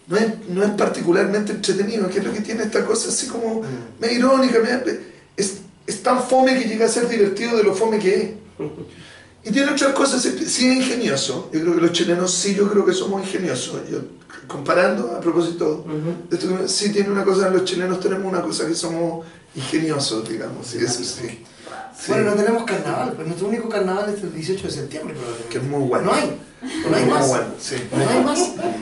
Speaker 2: no es particularmente entretenido, que es lo que tiene esta cosa así como medio irónica, es tan fome que llega a ser divertido de lo fome que es. Y tiene otras cosas, sí es ingenioso, yo creo que los chilenos sí, yo creo que somos ingeniosos. Yo, comparando, a propósito, de esto, sí tiene una cosa, los chilenos tenemos una cosa que somos ingeniosos, digamos, sí, eso sí. Sí.
Speaker 1: Bueno, no tenemos carnaval, pues nuestro único carnaval es el 18 de septiembre, probablemente.
Speaker 2: Que es muy bueno.
Speaker 1: No hay
Speaker 2: Muy
Speaker 1: más.
Speaker 2: bueno, sí.
Speaker 1: No hay más.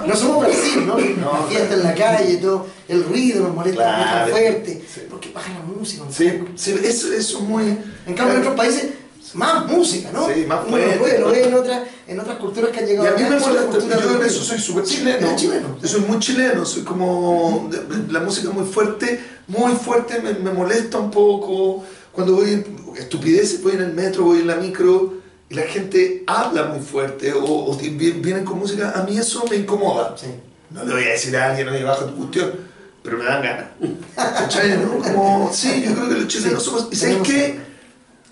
Speaker 1: No somos Brasil, ¿no? La fiesta en la calle, todo, el ruido nos molesta
Speaker 2: Claro.
Speaker 1: muy fuerte.
Speaker 2: Sí.
Speaker 1: Porque baja la música. ¿no?
Speaker 2: Sí, eso es muy...
Speaker 1: En cambio, en otros países, más música, ¿no?
Speaker 2: Sí, más
Speaker 1: Uno lo
Speaker 2: fuerte.
Speaker 1: ve en otras culturas que han
Speaker 2: Y
Speaker 1: llegado
Speaker 2: a mí
Speaker 1: acá,
Speaker 2: me
Speaker 1: son las
Speaker 2: molesta,
Speaker 1: culturas
Speaker 2: yo en
Speaker 1: del
Speaker 2: eso
Speaker 1: ruido.
Speaker 2: soy súper
Speaker 1: Sí,
Speaker 2: chileno.
Speaker 1: eres chileno.
Speaker 2: Yo soy muy chileno, soy como... La música muy fuerte, me molesta un poco. Cuando voy, estupideces, voy en el metro, voy en la micro, y la gente habla muy fuerte, o vienen con música, a mí eso me incomoda.
Speaker 1: Sí.
Speaker 2: No le voy a decir a alguien, oye, baja tu cuestión, pero me dan ganas. ¿Cachai? ¿No? Como, sí, yo creo que los chilenos
Speaker 1: Sí,
Speaker 2: somos... ¿Y sabes qué?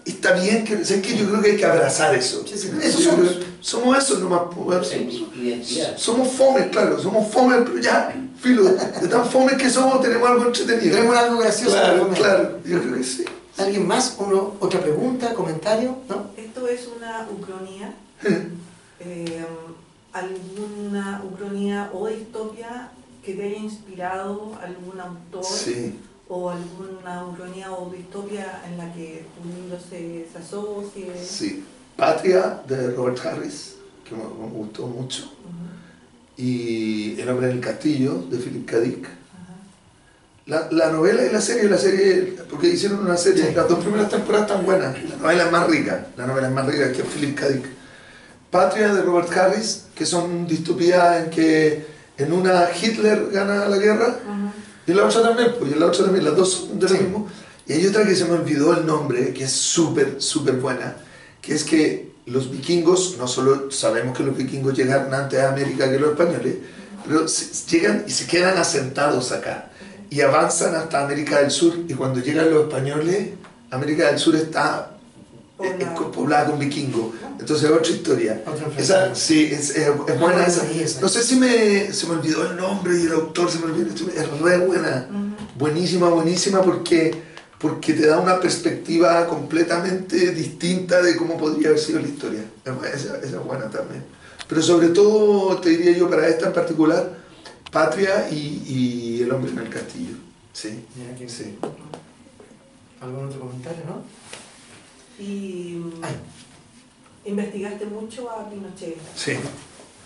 Speaker 2: Está bien, que, ¿sabes qué? Yo creo que hay que abrazar eso.
Speaker 1: Sí, sí, eso
Speaker 2: Yo
Speaker 1: somos.
Speaker 2: creo que somos eso nomás. Pues,
Speaker 5: Identidad.
Speaker 2: somos fomes, claro, somos fomes, pero ya, filo, de tan fomes que somos tenemos algo entretenido.
Speaker 1: Tenemos algo gracioso. para
Speaker 2: Claro,
Speaker 1: comer.
Speaker 2: claro, yo creo que sí.
Speaker 1: ¿Alguien más? ¿Otra pregunta, comentario? ¿No?
Speaker 6: Esto es una ucronía. ¿Alguna ucronía o distopia que te haya inspirado algún autor?
Speaker 2: Sí.
Speaker 6: ¿O alguna ucronía o distopia en la que tu libro se asocie?
Speaker 2: Sí. Patria, de Robert Harris, que me gustó mucho. Y El hombre en el castillo, de Philip K. Dick. La novela y la serie, porque hicieron una serie,
Speaker 1: Sí.
Speaker 2: las dos primeras temporadas están buenas, la novela es más rica que Philip K. Dick. Patria, de Robert Harris, que son distopías en que en una Hitler gana la guerra, y en la otra también, las dos son de lo
Speaker 1: Sí.
Speaker 2: mismo. Y hay otra que se me olvidó el nombre, que es súper, súper buena, que es que los vikingos, no solo sabemos que los vikingos llegaron antes a América que los españoles, pero llegan y se quedan asentados acá y avanzan hasta América del Sur, y cuando llegan los españoles, América del Sur está poblada con vikingos. Entonces es otra historia. Esa, sí, es buena esa. No sé si se me olvidó el nombre y el autor, se me olvidó, es re buena. Buenísima, buenísima, porque te da una perspectiva completamente distinta de cómo podría haber sido la historia. Esa es buena también. Pero sobre todo, te diría yo, para esta en particular, Patria y El hombre en el castillo. Sí, sí.
Speaker 1: ¿Algún otro comentario, no?
Speaker 6: Y investigaste mucho a Pinochet.
Speaker 2: Sí.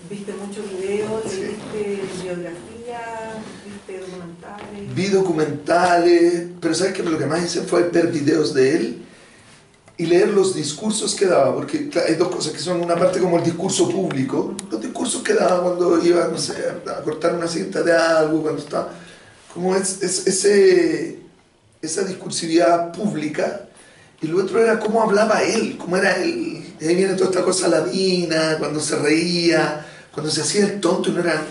Speaker 6: ¿Viste muchos videos?
Speaker 2: Sí.
Speaker 6: ¿Viste biografías? ¿Viste documentales?
Speaker 2: Vi documentales, pero ¿sabes qué? Lo que más hice fue ver videos de él y leer los discursos que daba, porque hay dos cosas que son una parte como el discurso público, los discursos que daba cuando iba, no sé, a cortar una cinta de algo, cuando estaba, como esa discursividad pública, y lo otro era cómo hablaba él, cómo era él, y ahí viene toda esta cosa ladina, cuando se reía, cuando se hacía el tonto y no era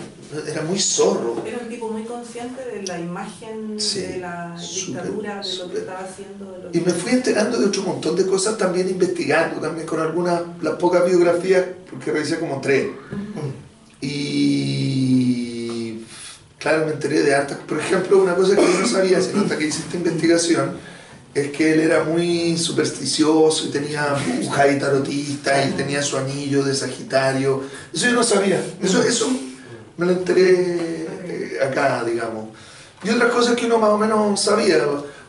Speaker 2: muy zorro.
Speaker 6: Era un tipo muy consciente de la imagen de la dictadura, de lo que estaba haciendo.
Speaker 2: Y me fui enterando de otro montón de cosas también, investigando también con algunas, las pocas biografías, porque revisé como 3. Y claro, me enteré de hartas. Por ejemplo, una cosa que yo no sabía, sino hasta que hice esta investigación, es que él era muy supersticioso y tenía bruja y tarotista y tenía su anillo de Sagitario. Eso yo no sabía. Eso me lo enteré acá, digamos. Y otras cosas que uno más o menos sabía.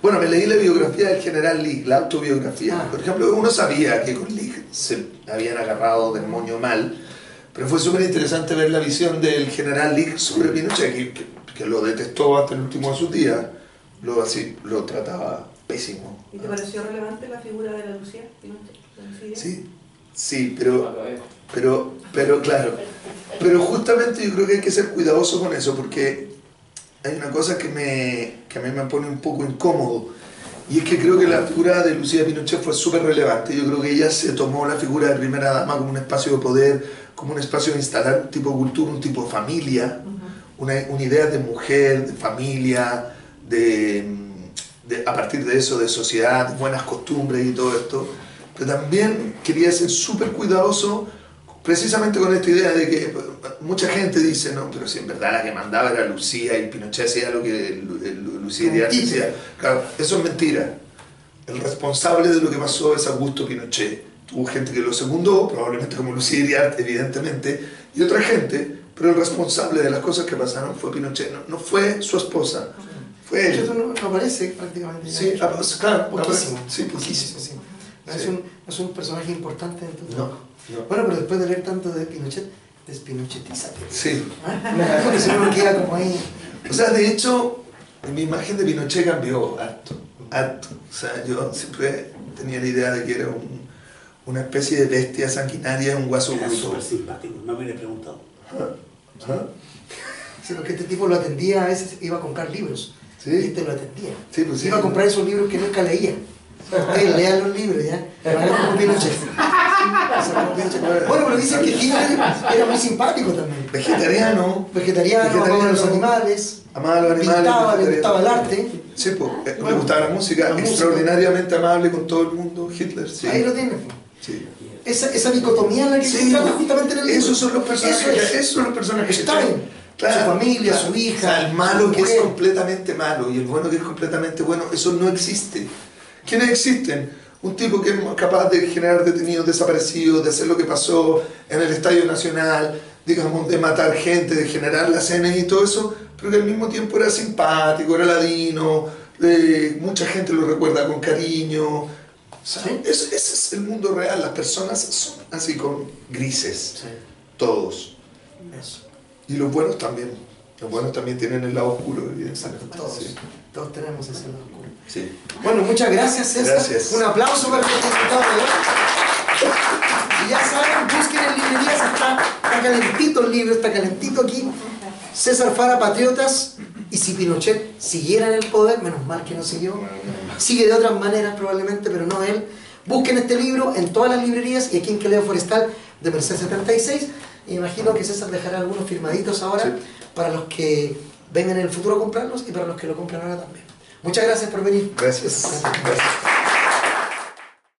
Speaker 2: Bueno, me leí la biografía del general Lee, la autobiografía. Por ejemplo, uno sabía que con Lee se habían agarrado del moño mal, pero fue súper interesante ver la visión del general Lee sobre Pinochet, que lo detestó hasta el último de sus días. Lo trataba pésimo.
Speaker 6: ¿Y te pareció relevante la figura de la Lucía Pinochet?
Speaker 2: Sí, pero claro. Pero justamente yo creo que hay que ser cuidadoso con eso, porque hay una cosa que a mí me pone un poco incómodo, y es que creo que la figura de Lucía Pinochet fue súper relevante. Yo creo que ella se tomó la figura de primera dama como un espacio de poder, como un espacio de instalar un tipo de cultura, un tipo de familia, una idea de mujer, de familia, a partir de eso, de sociedad, de buenas costumbres y todo esto. Pero también quería ser súper cuidadoso precisamente con esta idea de que mucha gente dice, no, pero si en verdad la que mandaba era Lucía y Pinochet hacía lo que Lucía Iriarte hacía. Claro, eso es mentira. El responsable de lo que pasó es Augusto Pinochet. Hubo gente que lo secundó, probablemente como Lucía Iriarte, evidentemente, y otra gente, pero el responsable de las cosas que pasaron fue Pinochet, no fue su esposa. Fue él.
Speaker 1: Eso no aparece prácticamente.
Speaker 2: Sí, claro,
Speaker 1: poquísimo.
Speaker 2: Sí, poquísimo.
Speaker 1: Sí. Es un personaje importante en tu
Speaker 2: No.
Speaker 1: Bueno, pero después de leer tanto de Pinochet, despinochetízate.
Speaker 2: Sí.
Speaker 1: Porque si no queda como ahí.
Speaker 2: O sea, de hecho, mi imagen de Pinochet cambió harto. O sea, yo siempre tenía la idea de que era una especie de bestia sanguinaria, un guaso
Speaker 3: Era
Speaker 2: bruto.
Speaker 3: súper simpático, no me hubiera preguntado.
Speaker 1: Sí, porque este tipo lo atendía, a veces iba a comprar libros.
Speaker 2: Sí.
Speaker 1: Y este lo atendía.
Speaker 2: Sí, pues sí.
Speaker 1: Iba a comprar esos libros que nunca leía. Ustedes lean los libros, ¿ya? Hagan como Pinochet. Bueno, pero dicen que Hitler era muy simpático también.
Speaker 2: Vegetariano,
Speaker 1: Vegetariano, amaba los animales,
Speaker 2: amaba a los animales.
Speaker 1: pintaba, le
Speaker 2: vegetariano.
Speaker 1: gustaba el arte.
Speaker 2: Sí, pues, le gustaba la música, extraordinariamente amable con todo el mundo, Hitler, sí.
Speaker 1: Ahí lo tienen.
Speaker 2: Sí.
Speaker 1: Esa dicotomía en la que se trata justamente en el libro.
Speaker 2: Esos son los personajes, esos son los personajes que
Speaker 1: Está bien. Su familia, su hija.
Speaker 2: O sea, el malo
Speaker 1: su
Speaker 2: que es
Speaker 1: mujer.
Speaker 2: completamente malo y el bueno que es completamente bueno, eso no existe. ¿Quiénes existen? Un tipo que es capaz de generar detenidos desaparecidos, de hacer lo que pasó en el Estadio Nacional, digamos, de matar gente, de generar las escenas y todo eso, pero que al mismo tiempo era simpático, era ladino, mucha gente lo recuerda con cariño. O sea,
Speaker 1: ¿Sí?
Speaker 2: ese es el mundo real, las personas son así con grises,
Speaker 1: Sí.
Speaker 2: todos.
Speaker 1: Eso.
Speaker 2: Y los buenos también. Los buenos también tienen el lado oscuro, evidentemente.
Speaker 1: Todos.
Speaker 2: Sí.
Speaker 1: Todos tenemos ese lado oscuro.
Speaker 2: Sí.
Speaker 1: Bueno, muchas gracias, César.
Speaker 2: Gracias.
Speaker 1: Un aplauso para el invitado de hoy. Y ya saben, busquen en librerías, está calentito el libro, está calentito aquí. César Fara, Patriotas. Y si Pinochet siguiera en el poder, menos mal que no siguió, sigue de otras maneras probablemente, pero no él. Busquen este libro en todas las librerías y aquí en Queleo Forestal de Merced 76. Y imagino que César dejará algunos firmaditos ahora
Speaker 2: Sí.
Speaker 1: para los que vengan en el futuro a comprarlos y para los que lo compran ahora también. Muchas gracias por venir.
Speaker 2: Gracias. Gracias.